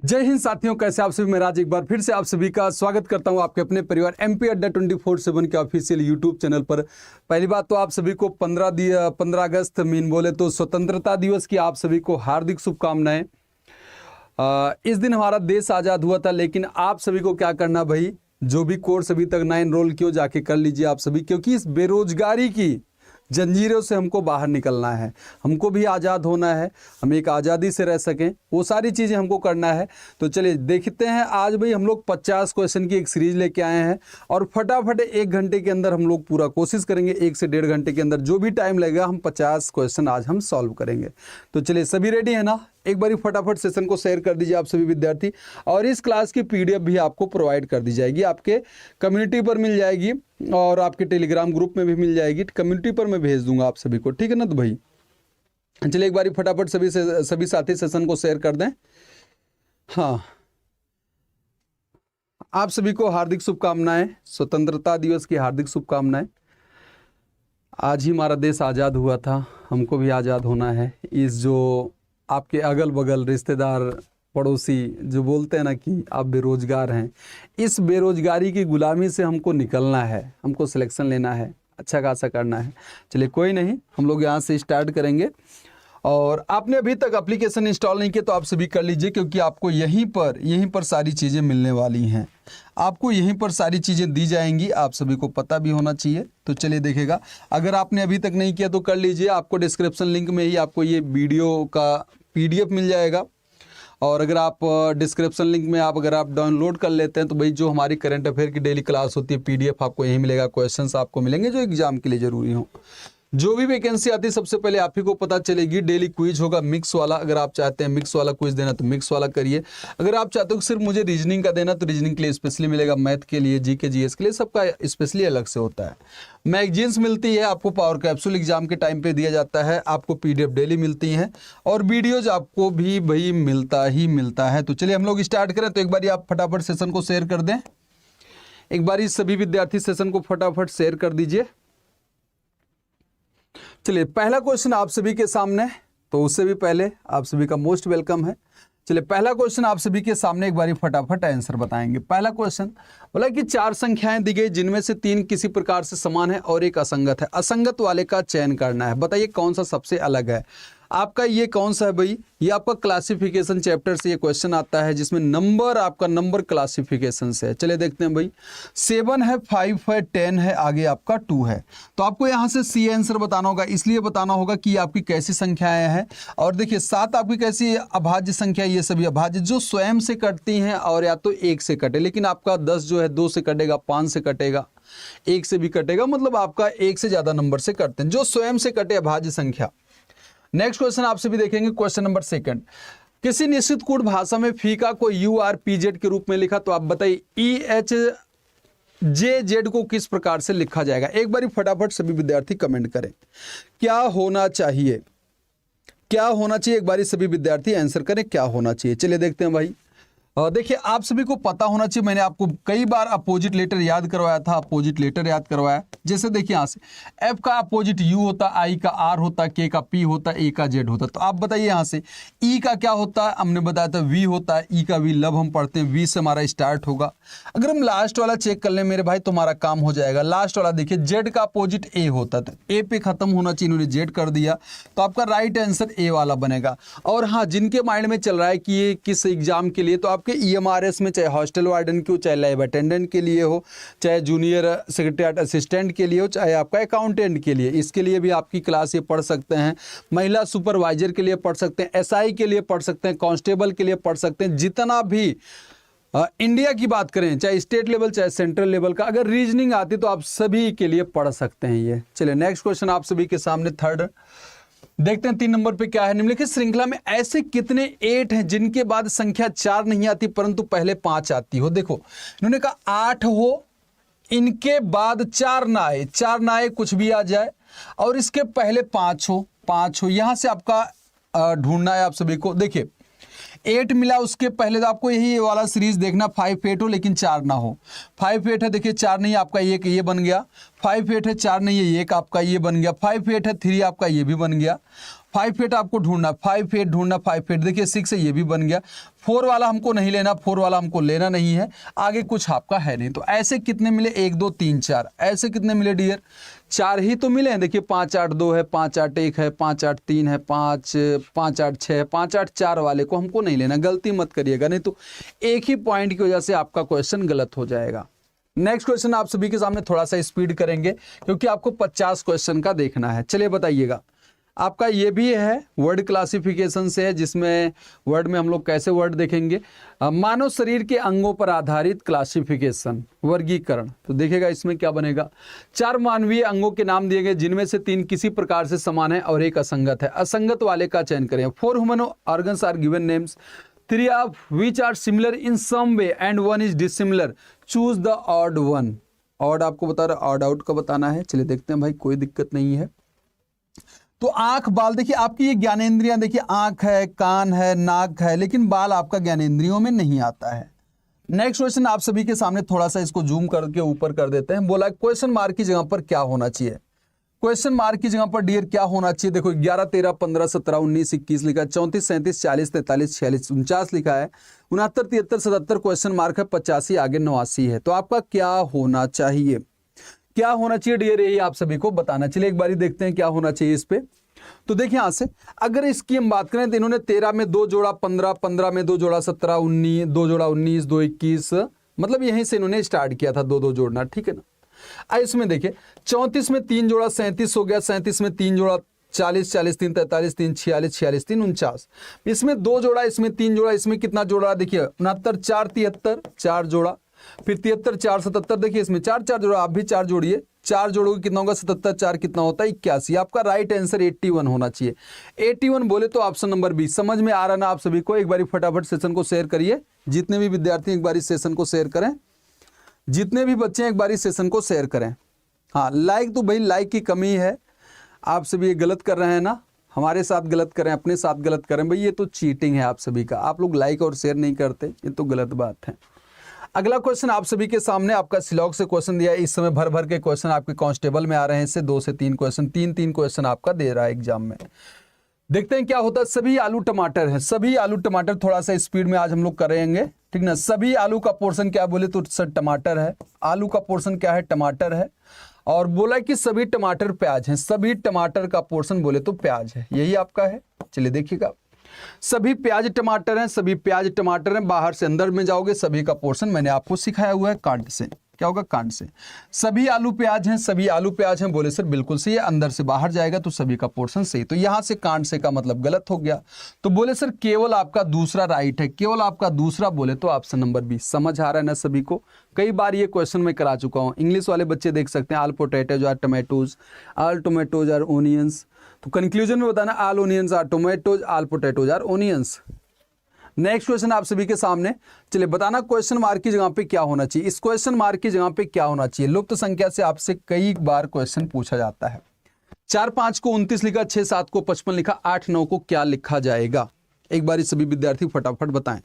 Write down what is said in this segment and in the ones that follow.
जय हिंद साथियों, कैसे आप सभी। मैं राज एक बार फिर से आप सभी का स्वागत करता हूं आपके अपने परिवार एमपी अड्डा 24/7 के ऑफिशियल यूट्यूब चैनल पर। पहली बात तो आप सभी को 15 अगस्त मीन बोले तो स्वतंत्रता दिवस की आप सभी को हार्दिक शुभकामनाएं। इस दिन हमारा देश आज़ाद हुआ था, लेकिन आप सभी को क्या करना भाई, जो भी कोर्स अभी तक ना एनरोल किया जाके कर लीजिए आप सभी, क्योंकि इस बेरोजगारी की जंजीरों से हमको बाहर निकलना है, हमको भी आज़ाद होना है, हम एक आज़ादी से रह सकें, वो सारी चीज़ें हमको करना है। तो चलिए देखते हैं, आज भाई हम लोग 50 क्वेश्चन की एक सीरीज लेके आए हैं और फटाफट 1 घंटे के अंदर हम लोग पूरा कोशिश करेंगे, 1 से 1.5 घंटे के अंदर जो भी टाइम लगेगा हम 50 क्वेश्चन आज हम सॉल्व करेंगे। तो चलिए सभी रेडी है ना? एक बारी फटाफट सेशन को शेयर कर दीजिए आप सभी विद्यार्थी, और इस क्लास की पीडीएफ भी आपको प्रोवाइड कर दी जाएगी, आपके कम्युनिटी पर मिल जाएगी और आपके टेलीग्राम ग्रुप में भी मिल जाएगी। कम्युनिटी पर मैं भेज दूंगा आप सभी को, ठीक है ना? तो भाई चलिए एक बारी फटाफट सभी साथी सेशन को शेयर कर दें। हाँ, आप सभी को हार्दिक शुभकामनाएं, स्वतंत्रता दिवस की हार्दिक शुभकामनाएं। आज ही हमारा देश आज़ाद हुआ था, हमको भी आज़ाद होना है। इस जो आपके अगल बगल रिश्तेदार पड़ोसी जो बोलते हैं ना कि आप बेरोजगार हैं, इस बेरोजगारी की गुलामी से हमको निकलना है, हमको सिलेक्शन लेना है, अच्छा खासा करना है। चलिए कोई नहीं, हम लोग यहाँ से स्टार्ट करेंगे। और आपने अभी तक एप्लीकेशन इंस्टॉल नहीं किया तो आप सभी कर लीजिए, क्योंकि आपको यहीं पर सारी चीज़ें मिलने वाली हैं, आपको यहीं पर सारी चीज़ें दी जाएंगी, आप सभी को पता भी होना चाहिए। तो चलिए देखेगा, अगर आपने अभी तक नहीं किया तो कर लीजिए, आपको डिस्क्रिप्शन लिंक में ही आपको ये वीडियो का पीडीएफ मिल जाएगा। और अगर आप डिस्क्रिप्शन लिंक में अगर आप डाउनलोड कर लेते हैं तो भाई जो हमारी करंट अफेयर की डेली क्लास होती है पीडीएफ आपको यहीं मिलेगा, क्वेश्चंस आपको मिलेंगे जो एग्जाम के लिए जरूरी हो। जो भी वैकेंसी आती है सबसे पहले आप ही को पता चलेगी। डेली क्विज होगा मिक्स वाला, अगर आप चाहते हैं मिक्स वाला क्विज देना तो मिक्स वाला करिए। अगर आप चाहते हो कि सिर्फ मुझे रीजनिंग का देना तो रीजनिंग के लिए स्पेशली मिलेगा, मैथ के लिए, जीके जीएस के लिए सबका स्पेशली अलग से होता है। मैगजीन्स मिलती है आपको, पावर कैप्सूल एग्जाम के टाइम पे दिया जाता है, आपको पीडीएफ डेली मिलती हैं और वीडियोज आपको भी भाई मिलता ही मिलता है। तो चलिए हम लोग स्टार्ट करें। तो एक बार आप फटाफट सेशन को शेयर कर दें, एक बार सभी विद्यार्थी सेशन को फटाफट शेयर कर दीजिए। चलिए पहला क्वेश्चन आप सभी के सामने, तो उससे भी पहले आप सभी का मोस्ट वेलकम है। चलिए पहला क्वेश्चन आप सभी के सामने, एक बारी फटाफट आंसर बताएंगे। पहला क्वेश्चन बोला कि 4 संख्याएं दी गई जिनमें से 3 किसी प्रकार से समान है और एक असंगत है, असंगत वाले का चयन करना है। बताइए कौन सा सबसे अलग है। आपका ये कौन सा है भाई? ये आपका क्लासिफिकेशन चैप्टर से ये क्वेश्चन आता है, जिसमें नंबर आपका नंबर क्लासिफिकेशन से है। चलिए देखते हैं भाई, 7 है, 5 है, 10 है, आगे आपका 2 है। तो आपको यहाँ से सी आंसर बताना होगा, इसलिए बताना होगा कि आपकी कैसी संख्याएं हैं। और देखिए 7 आपकी कैसी अभाज्य संख्या, ये सभी अभाज्य जो स्वयं से कटती हैं और या तो 1 से कटे, लेकिन आपका 10 जो है 2 से कटेगा, 5 से कटेगा, 1 से भी कटेगा, मतलब आपका 1 से ज्यादा नंबर से कटते हैं, जो स्वयं से कटे अभाज्य संख्या। नेक्स्ट क्वेश्चन आपसे भी देखेंगे, क्वेश्चन नंबर 2। किसी निश्चित कूट भाषा में फीका को URPZ के रूप में लिखा, तो आप बताइए EHJZ को किस प्रकार से लिखा जाएगा। एक बार फटाफट सभी विद्यार्थी कमेंट करें, क्या होना चाहिए, क्या होना चाहिए, एक बार सभी विद्यार्थी आंसर करें क्या होना चाहिए। चलिए देखते हैं भाई। देखिए आप सभी को पता होना चाहिए, मैंने आपको कई बार अपोजिट लेटर याद करवाया था, अपोजिट लेटर याद करवाया। जैसे देखिए यहाँ से F का अपोजिट U होता, I का R होता, K का P होता, A का Z होता। तो आप बताइए यहाँ से E का क्या होता है, हमने बताया था V होता है, E का V लब हम पढ़ते हैं, V से हमारा स्टार्ट होगा। अगर हम लास्ट वाला चेक कर लें मेरे भाई तो हमारा काम हो जाएगा। लास्ट वाला देखिए Z का अपोजिट A होता, तो A पे खत्म होना चाहिए, इन्होंने Z कर दिया, तो आपका राइट आंसर A वाला बनेगा। और हाँ, जिनके माइंड में चल रहा है कि ये किस एग्जाम के लिए, तो आपके EMRS में चाहे हॉस्टल वार्डन की हो, चाहे लैब अटेंडेंट के लिए हो, चाहे जूनियर सेक्रेटरीट असिस्टेंट के लिए हो, चाहे आपका अकाउंटेंट के लिए, इसके लिए भी आपकी क्लास ये पढ़ सकते हैं। महिला सुपरवाइजर के लिए पढ़ सकते हैं, SI के लिए पढ़ सकते हैं, कांस्टेबल के लिए पढ़ सकते हैं। जितना भी इंडिया की बात करें, चाहे स्टेट लेवल चाहे सेंट्रल लेवल का, अगर रीजनिंग आती तो आप सभी के लिए पढ़ सकते हैं ये। चलिए नेक्स्ट क्वेश्चन आप सभी के सामने, 3rd देखते हैं। 3 नंबर पे क्या है, निम्नलिखित श्रृंखला में ऐसे कितने 8 हैं जिनके बाद संख्या 4 नहीं आती परंतु पहले 5 आती हो। देखो इन्होंने कहा 8 हो, इनके बाद 4 ना आए, 4 ना आए, कुछ भी आ जाए, और इसके पहले 5 हो, 5 हो। यहां से आपका ढूंढना है आप सभी को। देखिए 8 मिला, उसके पहले तो आपको यही वाला सीरीज देखना 5 8 हो लेकिन 4 ना हो। 5 8 है, देखिए 4 नहीं आपका ये बन गया। 5 8 है, 4 नहीं है एक आपका ये बन गया। 5 8 है, 3 आपका ये भी बन गया। 5 8 आपको ढूंढना, 5 8 ढूंढना, 5 8 देखिए 6 है ये भी बन गया। 4 वाला हमको नहीं लेना, 4 वाला हमको लेना नहीं है, आगे कुछ आपका है नहीं। तो ऐसे कितने मिले, 1 2 3 4, ऐसे कितने मिले डियर, 4 ही तो मिले हैं। देखिए 5 8 2 है, 5 8 1 है, 5 8 3 है, 5 8 6 है, 5 8 4 वाले को हमको नहीं लेना, गलती मत करिएगा, नहीं तो एक ही पॉइंट की वजह से आपका क्वेश्चन गलत हो जाएगा। नेक्स्ट क्वेश्चन आप सभी के सामने थोड़ा सा स्पीड करेंगे क्योंकि आपको 50 क्वेश्चन का देखना है। चलिए बताइएगा, आपका ये भी है वर्ड क्लासिफिकेशन से है, जिसमें वर्ड में हम लोग कैसे वर्ड देखेंगे, मानव शरीर के अंगों पर आधारित क्लासिफिकेशन, वर्गीकरण। तो देखिएगा इसमें क्या बनेगा, 4 मानवीय अंगों के नाम दिए गए जिनमें से 3 किसी प्रकार से समान है और एक असंगत है। असंगत वाले का चयन करें। 4 human organs are given names, 3 of which are similar in some way and 1 is dissimilar. Choose the odd one. Odd आपको बता रहा, ऑड आउट का बताना है। चलिए देखते हैं भाई, कोई दिक्कत नहीं है। तो आंख बाल, देखिए आपकी ये ज्ञानेंद्रियां, देखिए आंख है, कान है, नाक है, लेकिन बाल आपका ज्ञानेंद्रियों में नहीं आता है। नेक्स्ट क्वेश्चन आप सभी के सामने थोड़ा सा इसको जूम करके ऊपर कर देते हैं। बोला क्वेश्चन मार्क की जगह पर क्या होना चाहिए, क्वेश्चन मार्क की जगह पर डियर क्या होना चाहिए। देखो 11 13 15 17 19 21 लिखा है, 34 37 40 43 46 49 लिखा है, 69 73 77 क्वेश्चन मार्क है, 85 आगे 89 है। तो आपका क्या होना चाहिए, क्या होना चाहिए डियर, यही आप सभी को बताना। चलिए एक बारी देखते हैं क्या होना चाहिए इस पे। तो देखिए यहां से अगर इसकी हम बात करें तो इन्होंने 13 में 2 जोड़ा 15, 15 में 2 जोड़ा 17, 19 2 जोड़ा 19, 2 21, मतलब यहीं से इन्होंने स्टार्ट किया था 2 जोड़ना, ठीक है ना। इसमें देखिए 34 में 3 जोड़ा 37 हो गया, 37 में 3 जोड़ा 40, 40 3 43 3 46, 46 3 49, इसमें 2 जोड़ा, इसमें 3 जोड़ा, इसमें कितना जोड़ा देखिए 69 4 73 4 जोड़ा, फिर 73 4 77, देखिए इसमें 4 4 जोड़ा, आप भी 4 जोड़िए, 4 जोड़ोगे कितना होगा 77 4 कितना होता है 81। आपका राइट आंसर 81 होना चाहिए। 81 बोले तो ऑप्शन नंबर बी। समझ में आ रहा ना आप सभी को। एक बारी फटाफट सेशन को शेयर करिए, जितने भी विद्यार्थी एक बारी सेशन को शेयर करें, जितने भी बच्चे एक बारी सेशन को शेयर करें। हाँ लाइक तो भाई लाइक की कमी है, आप सभी ये गलत कर रहे हैं ना, हमारे साथ गलत करें, अपने साथ गलत करें भाई, ये तो चीटिंग है आप सभी का। आप लोग लाइक और शेयर नहीं करते, ये तो गलत बात है। अगला क्वेश्चन आप सभी के सामने आपका सिलॉग से क्वेश्चन दिया है। इस समय भर भर के क्वेश्चन आपके कांस्टेबल में आ रहे हैं, इससे 2 से 3 क्वेश्चन, 3 क्वेश्चन आपका दे रहा है एग्जाम में। देखते हैं क्या होता है। सभी आलू टमाटर है, सभी आलू टमाटर, थोड़ा सा स्पीड में आज हम लोग करेंगे, ठीक ना। सभी आलू का पोर्शन क्या बोले तो सर टमाटर है, आलू का पोर्शन क्या है टमाटर है, और बोला कि सभी टमाटर प्याज हैं, सभी टमाटर का पोर्शन बोले तो प्याज है, यही आपका है। चलिए देखिएगा, सभी प्याज टमाटर हैं, सभी प्याज टमाटर हैं, बाहर से अंदर में जाओगे सभी का पोर्शन मैंने आपको सिखाया हुआ है कांट से, क्या होगा कांट से। सभी आलू प्याज हैं, सभी आलू प्याज हैं, बोले सर बिल्कुल सही है, अंदर से बाहर जाएगा तो सभी का पोर्शन सही। तो यहां से कांट से का मतलब गलत हो गया, तो बोले सर केवल आपका दूसरा राइट है, केवल आपका दूसरा बोले तो ऑप्शन नंबर बी। समझ आ रहा है ना सभी को। कई बार ये क्वेश्चन मैं करा चुका हूं, इंग्लिश वाले बच्चे देख सकते हैं, all potatoes are tomatoes, all tomatoes are onions. तो कंक्लूजन में बताना all onions are tomatoes, all potatoes are onions. Next question आप सभी के सामने, चलिए बताना क्वेश्चन मार्क की जगह पे क्या होना चाहिए। इस क्वेश्चन मार्क की जगह पे क्या होना चाहिए। लुप्त संख्या से आपसे कई बार क्वेश्चन पूछा जाता है। 4 5 को 29 लिखा, 6 7 को 55 लिखा, 8 9 को क्या लिखा जाएगा। एक बार सभी विद्यार्थी फटाफट बताएं।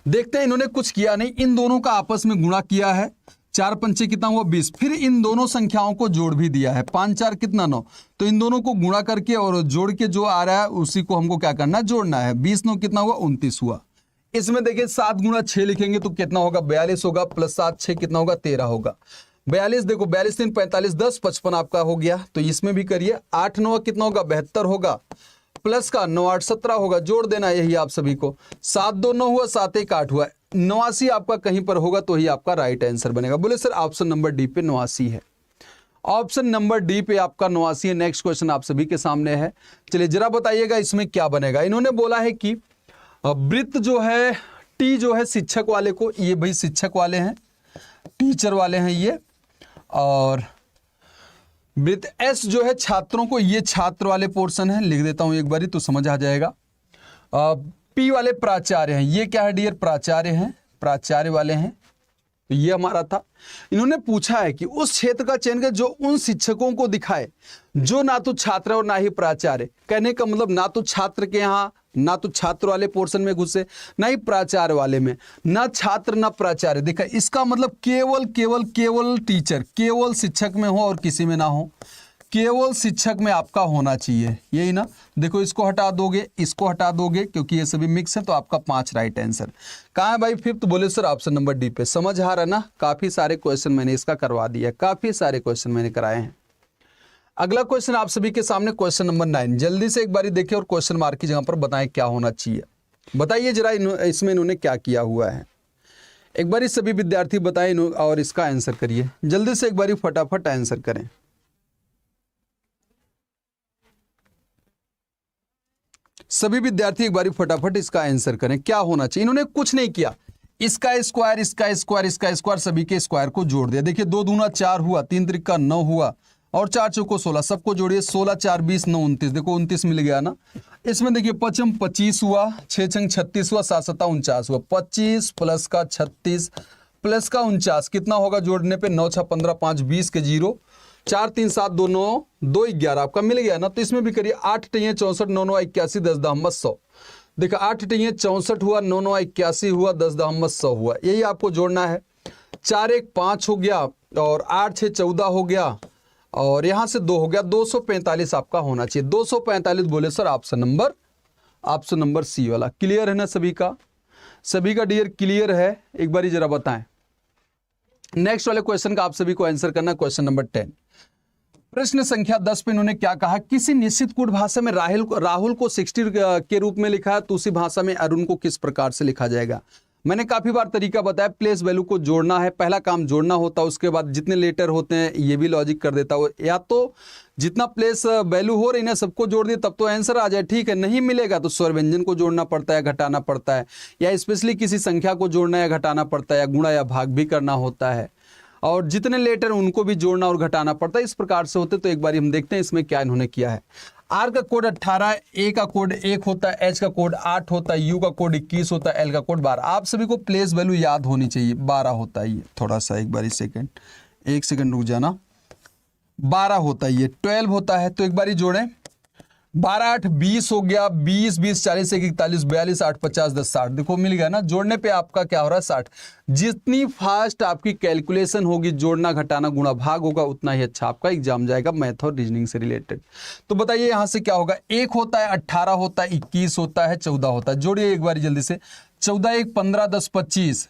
देखते हैं इन्होंने कुछ किया नहीं, इन दोनों का आपस में गुणा किया है, 4 पंचे कितना हुआ 20, फिर इन दोनों संख्याओं को जोड़ भी दिया है, 5 4 कितना 9, तो इन दोनों को गुणा करके और जोड़ के जो आ रहा है उसी को हमको क्या करना है जोड़ना है। 20 9 कितना हुआ 29 हुआ। इसमें देखिए 7 गुणा 6 लिखेंगे तो कितना होगा 42 होगा, प्लस 7 6 कितना होगा 13 होगा। 42 देखो 42 3 45 10 55 आपका हो गया। तो इसमें भी करिए, 8 9 कितना होगा 72 होगा, प्लस का 9 8 17 होगा, जोड़ देना यही आप सभी को। 7 2 9 हुआ, 7 1 8 हुआ, 89 आपका कहीं पर होगा तो ही आपका राइट आंसर बनेगा। बोले सर ऑप्शन नंबर डी पे 89 है, ऑप्शन नंबर डी पे आपका 89 है। नेक्स्ट क्वेश्चन आप सभी के सामने है, चलिए जरा बताइएगा इसमें क्या बनेगा। इन्होंने बोला है कि वृत्त जो है, टी जो है शिक्षक वाले को, ये भाई शिक्षक वाले हैं, टीचर वाले हैं ये, और वृत्त एस जो है छात्रों को, ये छात्र वाले पोर्शन है, लिख देता हूं एक बारी तो समझ आ जाएगा। पी वाले प्राचार्य हैं, ये क्या है डियर प्राचार्य हैं, प्राचार्य वाले हैं, तो ये हमारा था। इन्होंने पूछा है कि उस क्षेत्र का चयन कर जो उन शिक्षकों को दिखाए जो ना तो छात्र और ना ही प्राचार्य। कहने का मतलब ना तो छात्र के यहाँ ना तो छात्र वाले पोर्शन में घुसे, ना ही प्राचार्य वाले में, ना छात्र ना प्राचार्य। देखा, इसका मतलब केवल केवल केवल टीचर, केवल शिक्षक में हो और किसी में ना हो, केवल शिक्षक में आपका होना चाहिए, यही ना। देखो इसको हटा दोगे, इसको हटा दोगे, क्योंकि ये सभी मिक्स है, तो आपका 5 राइट आंसर। कहाँ है भाई फिफ्थ? बोले सर ऑप्शन नंबर डी पे। समझ आ रहा है ना? काफी सारे क्वेश्चन मैंने इसका करवा दिया, काफी सारे क्वेश्चन मैंने कराए हैं। अगला क्वेश्चन आप सभी के सामने क्वेश्चन नंबर 9। जल्दी से एक बारी देखिए और क्वेश्चन मार्क की जगह पर बताएं क्या होना चाहिए। बताइए जरा इसमें इन्होंने क्या किया हुआ है, एक बारी सभी विद्यार्थी बताएं और इसका आंसर करिए। जल्दी से एक बारी फटाफट आंसर करें। सभी विद्यार्थी एक बारी फटाफट इसका आंसर करें, क्या होना चाहिए। इन्होंने कुछ नहीं किया, इसका स्क्वायर, इसका स्क्वायर, इसका स्क्वायर, सभी के स्क्वायर को जोड़ दिया। देखिए 2 दूना 4 हुआ, 3 त्रिका 9 हुआ और 4 चौको 16, सबको जोड़िए। 16 4 20 9 29, देखो 29 मिल गया ना। इसमें देखिए 5 25 हुआ, 6 6 36 हुआ, 7 7 49 हुआ। 25 प्लस का 36 प्लस का 49 कितना होगा जोड़ने पे? 9 6 15 5 20 के 0, 4 3 7 2 9 2 11 आपका मिल गया ना। तो इसमें भी करिए 8 टियाँ 64 9 9 81 10 10 100। देखा 8 टियाँ 64 हुआ, 9 9 81 हुआ, 10 10 100 हुआ, यही आपको जोड़ना है। 4 1 5 हो गया और 8 6 14 हो गया और यहां से 2 हो गया, 245 आपका होना चाहिए। 245 बोले सर ऑप्शन नंबर सी वाला। क्लियर है ना सभी का? सभी का डियर क्लियर है? एक बारी जरा बताएं। नेक्स्ट वाले क्वेश्चन का आप सभी को आंसर करना, क्वेश्चन नंबर 10। प्रश्न संख्या 10 पे इन्होंने क्या कहा, किसी निश्चित कूट भाषा में राहुल को 60 के रूप में लिखा है, तो उसी भाषा में अरुण को किस प्रकार से लिखा जाएगा। मैंने काफी बार तरीका बताया, प्लेस वैल्यू को जोड़ना है, पहला काम जोड़ना होता है, उसके बाद जितने लेटर होते हैं ये भी लॉजिक कर देता हो, या तो जितना प्लेस वैल्यू हो रही ना सबको जोड़ दिए तब तो आंसर आ जाए, ठीक है। नहीं मिलेगा तो स्वर व्यंजन को जोड़ना पड़ता है, घटाना पड़ता है, या स्पेशली किसी संख्या को जोड़ना या घटाना पड़ता है, या गुणा या भाग भी करना होता है, और जितने लेटर उनको भी जोड़ना और घटाना पड़ता है, इस प्रकार से होते। तो एक बार हम देखते हैं इसमें क्या इन्होंने किया है। आर का कोड 18, ए का कोड 1 होता है, एच का कोड 8 होता है, यू का कोड 21 होता है, एल का कोड 12। आप सभी को प्लेस वैल्यू याद होनी चाहिए, 12 होता है ये। थोड़ा सा एक बारी एक सेकंड रुक जाना। 12 होता है ये, 12 होता है। तो एक बारी जोड़ें, 12 8 20 हो गया, 20 20 40 1 41 42 8 50 10 60। देखो मिल गया ना। जोड़ने पे आपका क्या हो रहा है? 60। जितनी फास्ट आपकी कैलकुलेशन होगी, जोड़ना घटाना गुणा भाग होगा, उतना ही अच्छा आपका एग्जाम जाएगा मैथ और रीजनिंग से रिलेटेड। तो बताइए यहां से क्या होगा? 1 होता है, 18 होता है, 21 होता है, 14 होता है। जोड़िए एक बार जल्दी से। 14 1 15 10 25,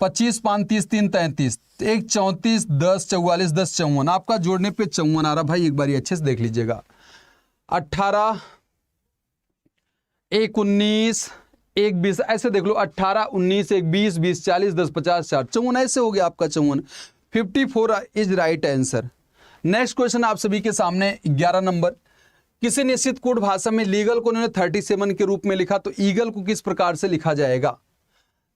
25 5 30 3 33, 1 34 10 44 10 54। आपका जोड़ने पे 54 आ रहा भाई, एक बार अच्छे से देख लीजिएगा। 18 1 19 1 20, ऐसे देख लो। 18 19 1 20 20 40 10 50 60 54, ऐसे हो गया आपका 54। 54 is right answer. Next question आप सभी के सामने 11 नंबर। किसी निश्चित कोड भाषा में लीगल को उन्होंने 37 के रूप में लिखा, तो ईगल को किस प्रकार से लिखा जाएगा।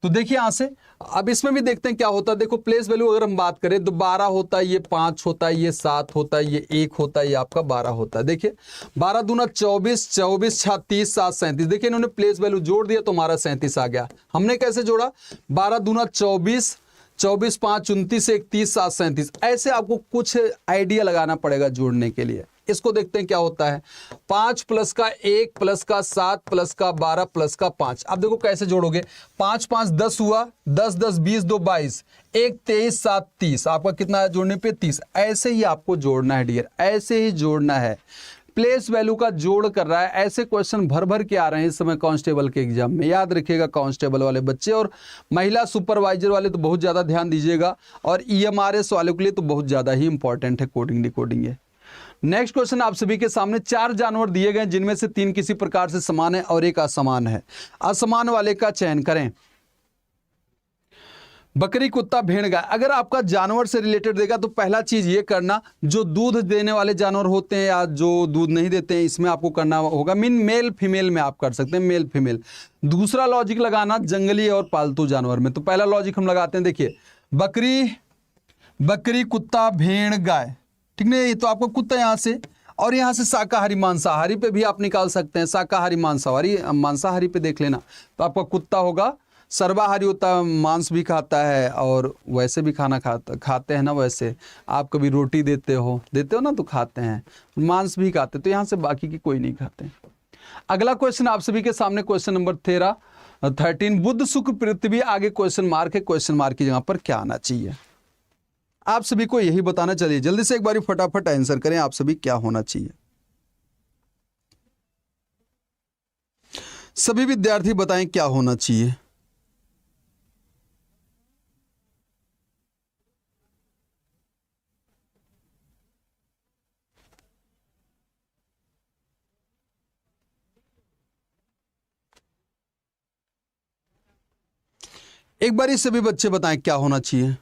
तो देखिए यहां से अब इसमें भी देखते हैं क्या होता है। देखो प्लेस वैल्यू अगर हम बात करें तो 12 होता है, ये 5 होता है, ये 7 होता है, ये 1 होता है, ये आपका 12 होता है। देखिए 12 दूना 24, 24 6 30 7 37। देखिए इन्होंने प्लेस वैल्यू जोड़ दिया तो हमारा 37 आ गया। हमने कैसे जोड़ा? 12 दूना 24, 24 5 29 1 30 7 37। ऐसे आपको कुछ आइडिया लगाना पड़ेगा जोड़ने के लिए। इसको देखते हैं क्या होता है। 5 प्लस का 1 प्लस का 7 प्लस का 12 प्लस का 5। अब देखो कैसे जोड़ोगे। 5 5 10 हुआ, 10 10 20 2 22, 1 23 7 30। आपका कितना है जोड़ने पे? 30। ऐसे ही आपको जोड़ना है डियर, ऐसे ही जोड़ना है। प्लेस वैल्यू का जोड़ कर रहा है। ऐसे क्वेश्चन भर भर के आ रहे हैं इस समय कांस्टेबल के एग्जाम में, याद रखिएगा कांस्टेबल वाले बच्चे। और महिला सुपरवाइजर वाले तो बहुत ज़्यादा ध्यान दीजिएगा, और EMRS वाले के लिए तो बहुत ज़्यादा ही इंपॉर्टेंट है कोडिंग डिकोडिंग है। नेक्स्ट क्वेश्चन आप सभी के सामने 4 जानवर दिए गए, जिनमें से 3 किसी प्रकार से समान है और 1 असमान है। असमान वाले का चयन करें। बकरी, कुत्ता, भेड़, गाय। अगर आपका जानवर से रिलेटेड देगा तो पहला चीज ये करना, जो दूध देने वाले जानवर होते हैं या जो दूध नहीं देते हैं, इसमें आपको करना होगा। मीन मेल फीमेल में आप कर सकते हैं, मेल फीमेल। दूसरा लॉजिक लगाना जंगली और पालतू जानवर में। तो पहला लॉजिक हम लगाते हैं, देखिए बकरी, कुत्ता, भेड़, गाय। ठीक है, ये तो आपको कुत्ता यहाँ से, और यहाँ से शाकाहारी मांसाहारी पे भी आप निकाल सकते हैं। शाकाहारी मांसाहारी पे देख लेना, तो आपका कुत्ता होगा। सर्वाहारी होता है, मांस भी खाता है और वैसे भी खाना खाते हैं ना। वैसे आप कभी रोटी देते हो ना तो खाते हैं, मांस भी खाते, तो यहाँ से बाकी की कोई नहीं खाते। अगला क्वेश्चन आप सभी के सामने क्वेश्चन नंबर 13 बुध शुक्र पृथ्वी, आगे क्वेश्चन मार्क है, क्वेश्चन मार्क की जगह पर क्या आना चाहिए? आप सभी को यही बताना। चलिए जल्दी से एक बार फटाफट आंसर करें, आप सभी क्या होना चाहिए? सभी विद्यार्थी बताएं क्या होना चाहिए। एक बार सभी बच्चे बताएं क्या होना चाहिए।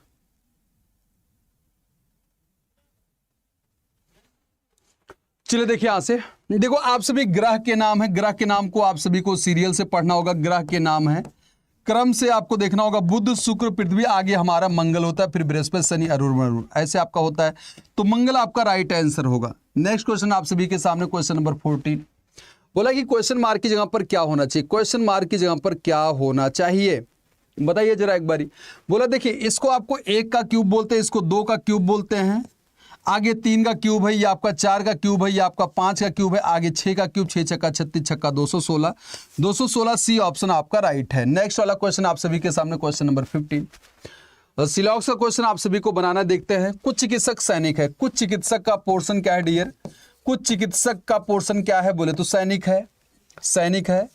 चलिए देखिए यहां से देखो, आप सभी ग्रह के नाम है, ग्रह के नाम को आप सभी को सीरियल से पढ़ना होगा। ग्रह के नाम है, क्रम से आपको देखना होगा। बुध शुक्र पृथ्वी, आगे हमारा मंगल होता है, फिर बृहस्पति शनि अरुण वरुण, ऐसे आपका होता है। तो मंगल आपका राइट आंसर होगा। नेक्स्ट क्वेश्चन आप सभी के सामने क्वेश्चन नंबर 14 बोला कि क्वेश्चन मार्क की जगह पर क्या होना चाहिए? क्वेश्चन मार्क की जगह पर क्या होना चाहिए बताइए जरा एक बारी। बोला देखिए, इसको आपको 1 का क्यूब बोलते हैं, इसको 2 का क्यूब बोलते हैं, आगे 3 का क्यूब है, ये आपका 4 का क्यूब है, ये आपका 5 का क्यूब है, आगे 6 का क्यूब, 6 छक्का 36 छक्का 216, 216 सी ऑप्शन आपका राइट है। नेक्स्ट वाला क्वेश्चन आप सभी के सामने क्वेश्चन नंबर 15 सिलॉक्स का क्वेश्चन आप सभी को बनाना देखते हैं। कुछ चिकित्सक सैनिक है, कुछ चिकित्सक का पोर्शन क्या है डियर? कुछ चिकित्सक का पोर्शन क्या है बोले तो सैनिक है, सैनिक है,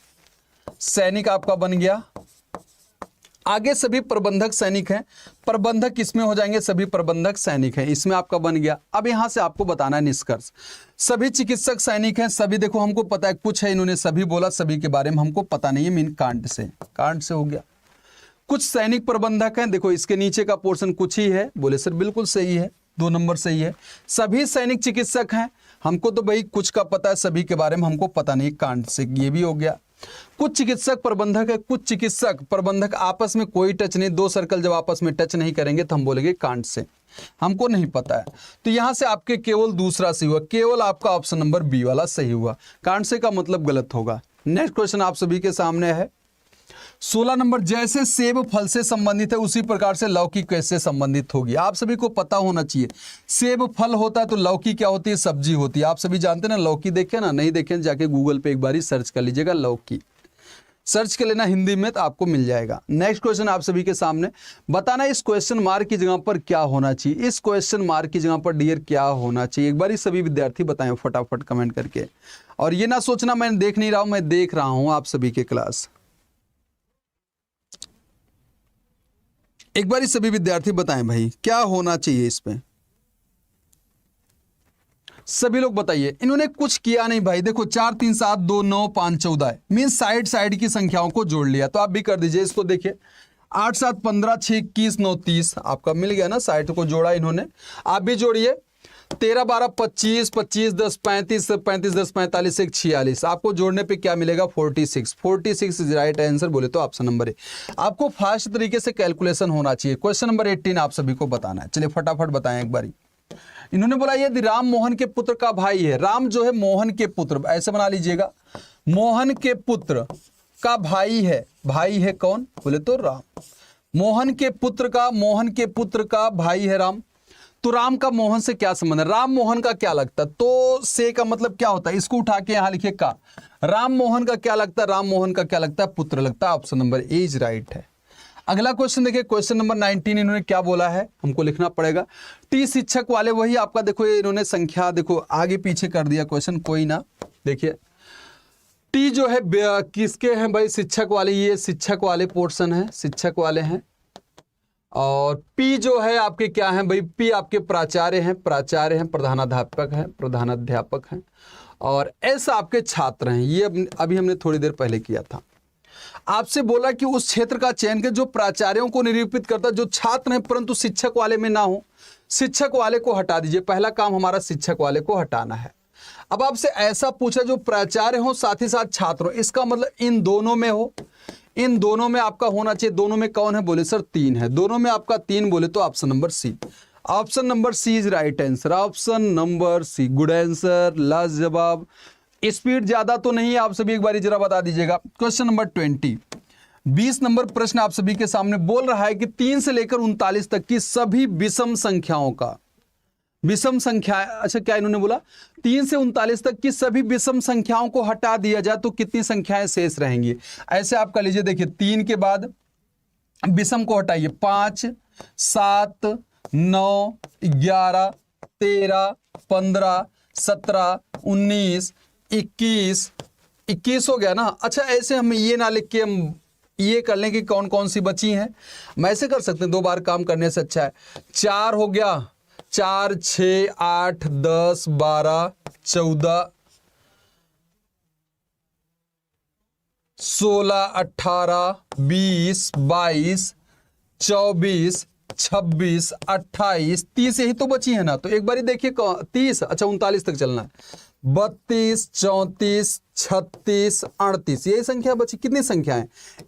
सैनिक आपका बन गया। आगे सभी प्रबंधक सैनिक हैं, प्रबंधक किसमें हो जाएंगे? सभी प्रबंधक सैनिक हैं, इसमें आपका बन गया। अब यहां से आपको बताना है निष्कर्ष। सभी चिकित्सक सैनिक हैं, सभी देखो हमको पता है, कुछ है इन्होंने सभी बोला, सभी के बारे में हमको पता नहीं है, मीन कांड से हो गया। कुछ सैनिक प्रबंधक हैं, देखो इसके नीचे का पोर्शन कुछ ही है, बोले सर बिल्कुल सही है, 2 नंबर सही है। सभी सैनिक चिकित्सक हैं, हमको तो भाई कुछ का पता है, सभी के बारे में हमको पता नहीं, कांड से ये भी हो गया। कुछ चिकित्सक प्रबंधक है, कुछ चिकित्सक प्रबंधक आपस में कोई टच नहीं, 2 सर्कल जब आपस में टच नहीं करेंगे तो हम बोलेंगे कांड से, हमको नहीं पता है। तो यहां से आपके केवल दूसरा सही हुआ, केवल आपका ऑप्शन नंबर बी वाला सही हुआ, कांड से का मतलब गलत होगा। नेक्स्ट क्वेश्चन आप सभी के सामने है 16 नंबर, जैसे सेब फल से संबंधित है उसी प्रकार से लौकी कैसे संबंधित होगी? आप सभी को पता होना चाहिए, सेब फल होता है तो लौकी क्या होती है? सब्जी होती है। आप सभी जानते हैं ना लौकी, देखे ना, नहीं देखे जाके गूगल पे एक बार सर्च कर लीजिएगा, लौकी सर्च कर लेना हिंदी में तो आपको मिल जाएगा। नेक्स्ट क्वेश्चन आप सभी के सामने बताना, इस क्वेश्चन मार्क की जगह पर क्या होना चाहिए? इस क्वेश्चन मार्क की जगह पर डियर क्या होना चाहिए? एक बार सभी विद्यार्थी बताएं फटाफट कमेंट करके, और ये ना सोचना मैं देख नहीं रहा हूं, मैं देख रहा हूं आप सभी के क्लास। एक बार सभी विद्यार्थी बताएं भाई क्या होना चाहिए इस पे, सभी लोग बताइए। इन्होंने कुछ किया नहीं भाई, देखो 4 3 7 2 9 5 14 है, मीन साइड की संख्याओं को जोड़ लिया, तो आप भी कर दीजिए इसको। देखिए 8 7 15 6 21 9 30 आपका मिल गया ना, साइड को जोड़ा इन्होंने, आप भी जोड़िए। 13 12 25 25 10 35 35 10 45 1 46, आपको जोड़ने पे क्या मिलेगा? 46। 46 इज राइट आंसर बोले तो ऑप्शन नंबर ए। आपको फास्ट तरीके से कैलकुलेशन होना चाहिए। क्वेश्चन नंबर 18 आप सभी को बताना है, चलिए फटाफट बताएं एक बारी। इन्होंने बोला यदि राम मोहन के पुत्र का भाई है, राम जो है मोहन के पुत्र, ऐसे बना लीजिएगा, मोहन के पुत्र का भाई है, भाई है कौन बोले तो राम, मोहन के पुत्र का भाई है राम। तो राम का मोहन से क्या संबंध है? राम मोहन का क्या लगता है? तो से का मतलब क्या होता है? इसको उठा के यहां लिखिए का, राम मोहन का क्या लगता है? राम मोहन का क्या लगता है? पुत्र लगता है, option number A is right है। अगला क्वेश्चन देखिए, क्वेश्चन नंबर 19 इन्होंने क्या बोला है, हमको लिखना पड़ेगा। टी शिक्षक वाले, वही आपका देखो इन्होंने संख्या देखो आगे पीछे कर दिया क्वेश्चन, कोई ना। देखिए टी जो है किसके हैं भाई? शिक्षक वाले, ये शिक्षक वाले पोर्शन है, शिक्षक वाले हैं। और पी जो है आपके क्या हैं भाई? पी आपके प्राचार्य हैं, प्रधानाध्यापक हैं। और एस आपके छात्र हैं, ये अभी हमने थोड़ी देर पहले किया था। आपसे बोला कि उस क्षेत्र का चयन कर जो प्राचार्यों को निरूपित करता, जो छात्र हैं परंतु शिक्षक वाले में ना हो, शिक्षक वाले को हटा दीजिए। पहला काम हमारा शिक्षक वाले को हटाना है। अब आपसे ऐसा पूछा जो प्राचार्य हो साथ ही साथ छात्र हो, इसका मतलब इन दोनों में हो, इन दोनों में आपका होना चाहिए। दोनों में कौन है बोले सर 3 है, दोनों में आपका 3 बोले तो option number C, option number C is right answer, option number C good answer, last जवाब। स्पीड ज्यादा तो नहीं है, आप सभी एक बार जरा बता दीजिएगा। क्वेश्चन नंबर 20 नंबर प्रश्न आप सभी के सामने बोल रहा है कि 3 से लेकर 39 तक की सभी विषम संख्याओं का विषम संख्या, अच्छा क्या इन्होंने बोला 3 से 39 तक की सभी विषम संख्याओं को हटा दिया जाए तो कितनी संख्याएं शेष रहेंगी। ऐसे आप कर लीजिए, देखिए 3 के बाद विषम को हटाइए, 5 7 9 11 13 15 17 19 21 21 हो गया ना। अच्छा ऐसे हम ये ना लिख के हम ये कर लें कि कौन कौन सी बची हैं, हम ऐसे कर सकते हैं, 2 बार काम करने से अच्छा है। 4 हो गया, 4 6 8 10 12 14 16 18 20 22 24 26 28 30 यही तो बची है ना। तो एक बारी देखिए 30, अच्छा 39 तक चलना है, 32 34 36 38 यही संख्या बची। कितनी संख्याएं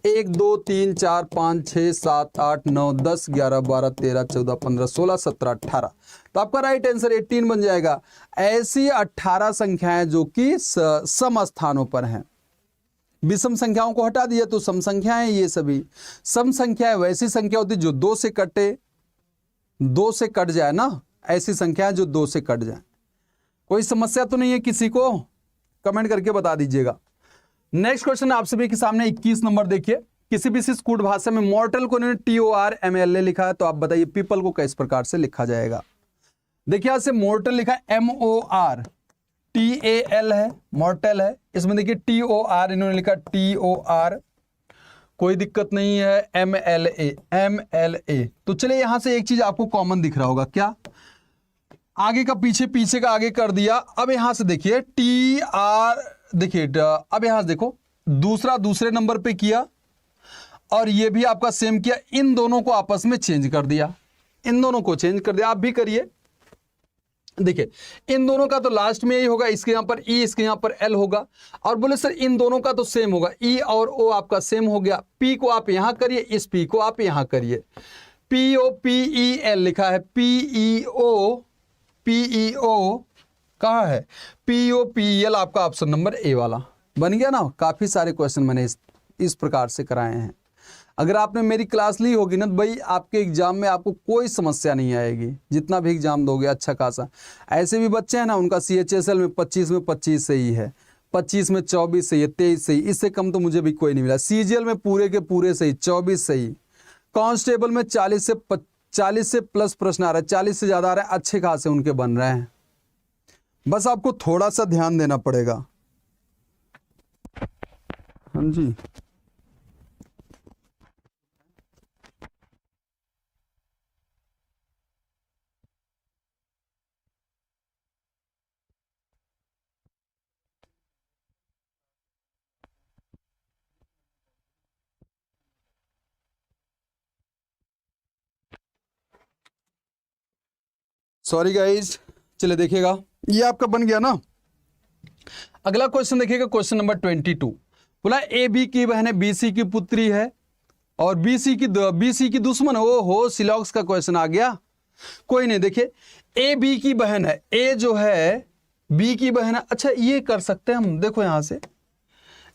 1 2 3 4 5 6 7 8 9 10 11 12 13 14 15 16 17 18। तो आपका राइट आंसर 18 बन जाएगा। ऐसी 18 संख्याएं जो कि सम स्थानों पर हैं। विषम संख्याओं को हटा दिया तो सम संख्याएं, ये सभी सम संख्याएं वैसी संख्या होती जो 2 से कटे, 2 से कट जाए ना, ऐसी संख्याएं जो 2 से कट जाए। कोई समस्या तो नहीं है किसी को, कमेंट करके बता दीजिएगा। नेक्स्ट क्वेश्चन आप सभी के सामने 21 नंबर देखिए। किसी विशिष्ट कूट भाषा में मॉर्टल को इन्होंने TORMAL लिखा है, तो आप बताइए पीपल को किस प्रकार से लिखा जाएगा। देखिए यहां से मॉर्टल लिखा है MORTAL है, मॉर्टल है। इसमें देखिए TOR इन्होंने लिखा TOR, कोई दिक्कत नहीं है। MLA। तो चलिए यहां से एक चीज आपको कॉमन दिख रहा होगा, क्या आगे का पीछे, पीछे का आगे कर दिया। अब यहां से देखिए TR, देखिए अब यहां से देखो दूसरे नंबर पे किया और ये भी आपका सेम किया, इन दोनों को आपस में चेंज कर दिया, इन दोनों को चेंज कर दिया। आप भी करिए, देखिए इन दोनों का तो लास्ट में यही होगा, इसके यहां पर ई, इसके यहां पर एल होगा। और बोले सर इन दोनों का तो सेम होगा, ई और ओ आपका सेम हो गया। पी को आप यहां करिए, इस पी को आप यहां करिए। POPEL लिखा है, PEO कहाँ है, POPEL आपका ऑप्शन नंबर ए वाला बन गया ना। काफी सारे क्वेश्चन मैंने इस प्रकार से कराए हैं। अगर आपने मेरी क्लास ली होगी ना तो भाई आपके एग्जाम में आपको कोई समस्या नहीं आएगी, जितना भी एग्जाम दोगे अच्छा खासा। ऐसे भी बच्चे हैं ना, उनका CHSL में 25 सही है, 25 में 24 सही है, 23 सही, इससे कम तो मुझे भी कोई नहीं मिला। CGL में पूरे के पूरे सही, 24 सही। कांस्टेबल में 40 से प्लस प्रश्न आ रहा है, 40 से ज्यादा आ रहा है, अच्छे खासे उनके बन रहे हैं। बस आपको थोड़ा सा ध्यान देना पड़ेगा। हाँ जी, सॉरी गाइज। चलिए देखिएगा, ये आपका बन गया ना। अगला क्वेश्चन देखिएगा, क्वेश्चन नंबर 22। बोला AB की बहन है, BC की पुत्री है और BC की दुश्मन है। ओ हो, सिलॉक्स का क्वेश्चन आ गया। कोई नहीं, देखिए AB की बहन है, A जो है B की बहन है। अच्छा ये कर सकते हैं हम, देखो यहां से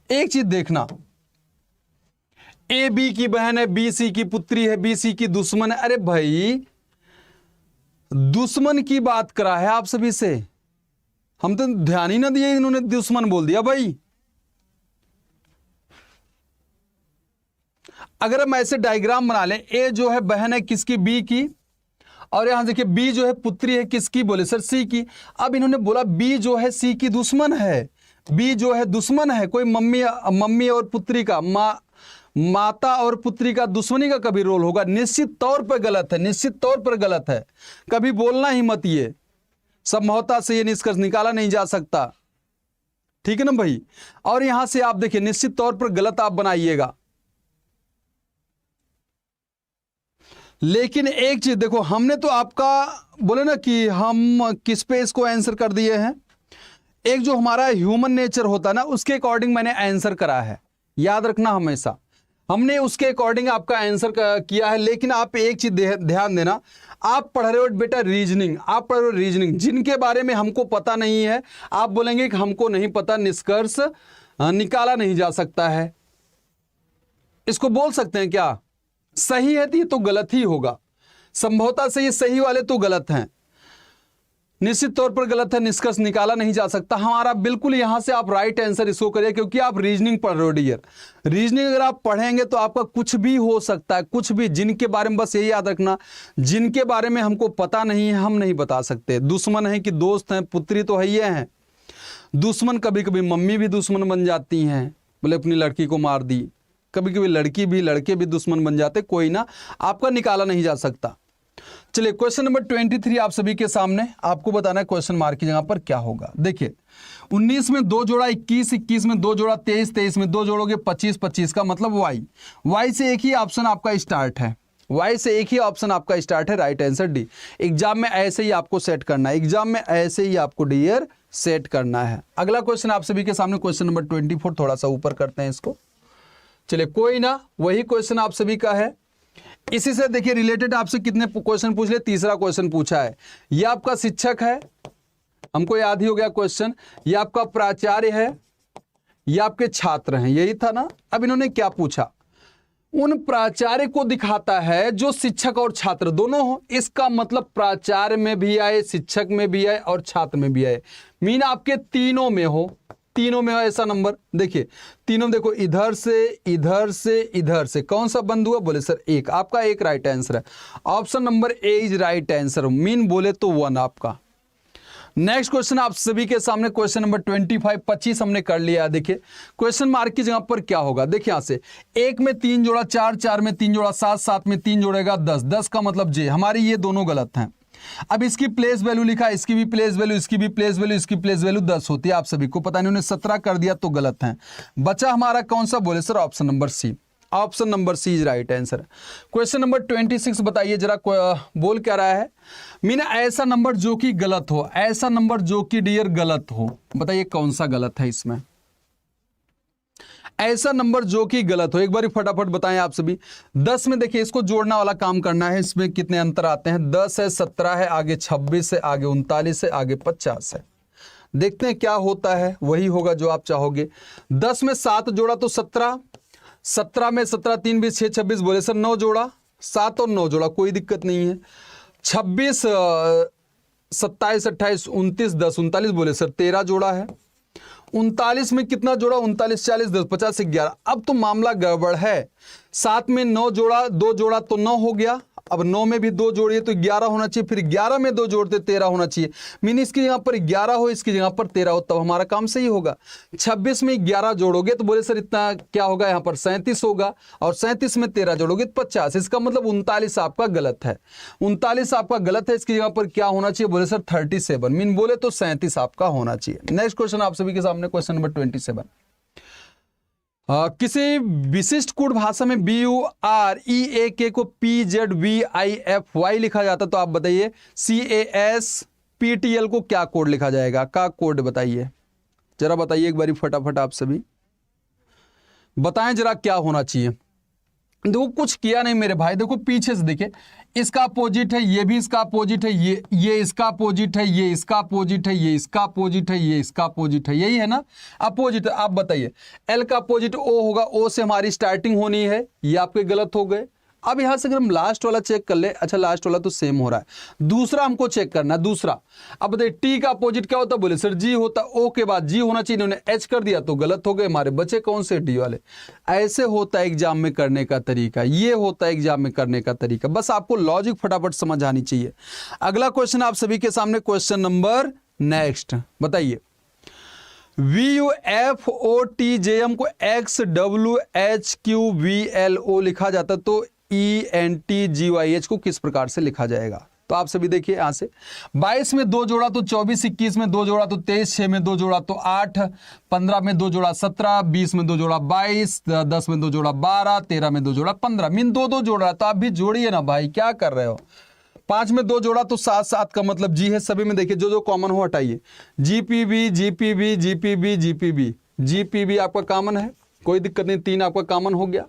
एक चीज देखना, AB की बहन है, BC की पुत्री है, BC की दुश्मन है। अरे भाई दुश्मन की बात करा है आप सभी से, हम तो ध्यान ही ना दिए, इन्होंने दुश्मन बोल दिया भाई। अगर हम ऐसे डायग्राम बना लें, A जो है बहन है किसकी, B की, और यहां देखिए B जो है पुत्री है किसकी, बोले सर C की। अब इन्होंने बोला B जो है C की दुश्मन है, B जो है दुश्मन है। कोई मम्मी और पुत्री का, माता और पुत्री का दुश्मनी का कभी रोल होगा, निश्चित तौर पर गलत है, निश्चित तौर पर गलत है। कभी बोलना ही मत, ये संभवतः से ये निष्कर्ष निकाला नहीं जा सकता, ठीक है ना भाई। और यहां से आप देखिए निश्चित तौर पर गलत आप बनाइएगा। लेकिन एक चीज देखो, हमने तो आपका बोले ना कि हम किस पे इसको आंसर कर दिए हैं, एक जो हमारा ह्यूमन नेचर होता है ना उसके अकॉर्डिंग मैंने आंसर करा है, याद रखना हमेशा, हमने उसके अकॉर्डिंग आपका आंसर किया है। लेकिन आप एक चीज ध्यान देना, आप पढ़ रहे हो बेटा रीजनिंग, आप पढ़ रहे हो रीजनिंग, जिनके बारे में हमको पता नहीं है आप बोलेंगे कि हमको नहीं पता, निष्कर्ष निकाला नहीं जा सकता है। इसको बोल सकते हैं क्या, सही है तो ये तो गलत ही होगा, संभवतः से ये सही वाले तो गलत हैं। निश्चित तौर पर गलत है, निष्कर्ष निकाला नहीं जा सकता हमारा। बिल्कुल यहां से आप राइट आंसर इसको करिए, क्योंकि आप रीजनिंग पढ़ रहे हो डियर। रीजनिंग अगर आप पढ़ेंगे तो आपका कुछ भी हो सकता है, कुछ भी। जिनके बारे में बस यही याद रखना, जिनके बारे में हमको पता नहीं है हम नहीं बता सकते। दुश्मन है कि दोस्त हैं, पुत्री तो है ही है। दुश्मन कभी कभी मम्मी भी दुश्मन बन जाती हैं, बोले अपनी लड़की को मार दी। कभी कभी लड़की भी लड़के भी दुश्मन बन जाते, कोई ना, आपका निकाला नहीं जा सकता। चलिए क्वेश्चन नंबर 23 आप सभी के सामने, आपको बताना है क्वेश्चन मार्क की जगह पर क्या होगा। देखिए 19 में 2 जोड़ा 21, 21 में 2 जोड़ा 23, 23 में 2 जोड़ोगे 25, 25 का मतलब y से एक ही ऑप्शन आपका स्टार्ट है, y से एक ही ऑप्शन आपका स्टार्ट है, राइट आंसर डी। एग्जाम में ऐसे ही आपको सेट करना है, एग्जाम में ऐसे ही आपको डियर सेट करना है। अगला क्वेश्चन आप सभी के सामने क्वेश्चन नंबर 24, थोड़ा सा ऊपर करते हैं इसको। चलिए कोई ना, वही क्वेश्चन आप सभी का है। इसी से देखिए रिलेटेड आपसे कितने क्वेश्चन पूछ ले, तीसरा क्वेश्चन पूछा है। यह आपका शिक्षक है, हमको याद ही हो गया क्वेश्चन। यह आपका प्राचार्य है, यह आपके छात्र हैं, यही था ना। अब इन्होंने क्या पूछा, उन प्राचार्य को दिखाता है जो शिक्षक और छात्र दोनों हो। इसका मतलब प्राचार्य में भी आए, शिक्षक में भी आए और छात्र में भी आए, मीन आपके तीनों में हो, तीनों में हो ऐसा नंबर। देखिए तीनों में देखो, इधर से इधर से इधर से कौन सा बंद हुआ, बोले सर एक। आपका एक राइट आंसर है, option number A is right answer. Mean बोले तो 1 आपका। नेक्स्ट क्वेश्चन आप सभी के सामने क्वेश्चन नंबर 25 हमने कर लिया। देखिए क्वेश्चन मार्क की जगह पर क्या होगा, देखिए यहां से 1 में 3 जोड़ा 4, 4 में 3 जोड़ा 7, 7 में 3 जोड़ेगा 10, 10 का मतलब जे। हमारी ये दोनों गलत हैं। अब इसकी प्लेस वैल्यू लिखा, इसकी भी प्लेस वैल्यू, इसकी भी प्लेस वैल्यू, इसकी प्लेस वैल्यू 10 होती है, आप सभी को पता नहीं, उन्होंने 17 कर दिया तो गलत है। बचा हमारा कौन सा, बोले sir option number C. Option number C is right answer. Question number 26 बताइए जरा, बोल क्या रहा है। मीना ऐसा नंबर जो कि गलत हो, ऐसा नंबर जो कि डियर गलत हो, बताइए कौन सा गलत है इसमें। ऐसा नंबर जो कि गलत हो, एक बार फटाफट बताएं आप सभी। 10 में देखिए इसको जोड़ना वाला काम करना है, इसमें कितने अंतर आते हैं, 10 है, 17 है, आगे 26 है, आगे 39 है, आगे 50 है। देखते हैं क्या होता है, वही होगा जो आप चाहोगे। 10 में 7 जोड़ा तो 17, 17 में 17 3 20 6 26, बोले सर 9 जोड़ा, 7 और 9 जोड़ा, कोई दिक्कत नहीं है। 26 27 28 29 10 39, बोले सर 13 जोड़ा है। 39 में कितना जोड़ा, 39 40 10 50 11। अब तो मामला गड़बड़ है, 7 में 9 जोड़ा, 2 जोड़ा तो 9 हो गया। अब 9 में भी 2 जोड़िए तो 11 होना चाहिए, फिर 11 में 2 जोड़ते 13 होना चाहिए। मीन इसकी जगह पर 11 हो, इसकी जगह पर 13 हो, तब हमारा काम सही होगा। 26 में 11 जोड़ोगे तो बोले सर इतना क्या होगा, यहाँ पर 37 होगा, और 37 में 13 जोड़ोगे तो 50। इसका मतलब 39 आपका गलत है, 39 आपका गलत है। इसकी जगह पर क्या होना चाहिए, बोले सर 37। मीन बोले तो 37 आपका होना चाहिए। नेक्स्ट क्वेश्चन आप सभी के सामने क्वेश्चन नंबर 27। किसी विशिष्ट कोड भाषा में BUREAK को PZVIFY लिखा जाता, तो आप बताइए CASPTL को क्या कोड लिखा जाएगा, का कोड बताइए जरा, बताइए एक बारी फटाफट आप सभी बताएं जरा क्या होना चाहिए। देखो कुछ किया नहीं मेरे भाई, देखो पीछे से देखिए, इसका अपोजिट है, ये भी इसका अपोजिट है, ये इसका अपोजिट है, ये इसका अपोजिट है, ये इसका अपोजिट है, ये इसका अपोजिट है, यही है ना अपोजिट। आप बताइए एल का अपोजिट ओ होगा, ओ से हमारी स्टार्टिंग होनी है, ये आपके गलत हो गए। अब यहां से अगर हम लास्ट वाला चेक कर ले, अच्छा लास्ट वाला तो सेम हो रहा है, दूसरा हमको चेक करना है दूसरा। अब बताइए टी का अपोजिट क्या होता है, बोले सर जी होता, ओ के बाद जी होना चाहिए, इन्होंने एच कर दिया तो गलत हो गए, हमारे बचे कौन से, डी वाले। ऐसे होता है एग्जाम में करने का तरीका, ये होता है एग्जाम में करने का तरीका, बस आपको लॉजिक फटाफट समझ आनी चाहिए। अगला क्वेश्चन आप सभी के सामने क्वेश्चन नंबर नेक्स्ट बताइए। VUFOTJM को XWHQVLO लिखा जाता तो ENTGYH को किस प्रकार से लिखा जाएगा, तो आप सभी देखिए यहां से 22 में 2 जोड़ा तो 24, 21 में 2 जोड़ा तो 23, 6 में 2 जोड़ा तो 8, 15 में 2 जोड़ा 17, 20 में 2 जोड़ा 22, 10 में 2 जोड़ा 12, 13 में 2 जोड़ा 15। मीन 2 जोड़ा, तो आप भी जोड़िए ना भाई, क्या कर रहे हो। 5 में 2 जोड़ा तो 7, 7 का मतलब जी है, सभी में देखिए जो कॉमन हो हटाइए। GPB GPB GPB GPB GPB आपका कॉमन है, कोई दिक्कत नहीं, 3 आपका कॉमन हो गया।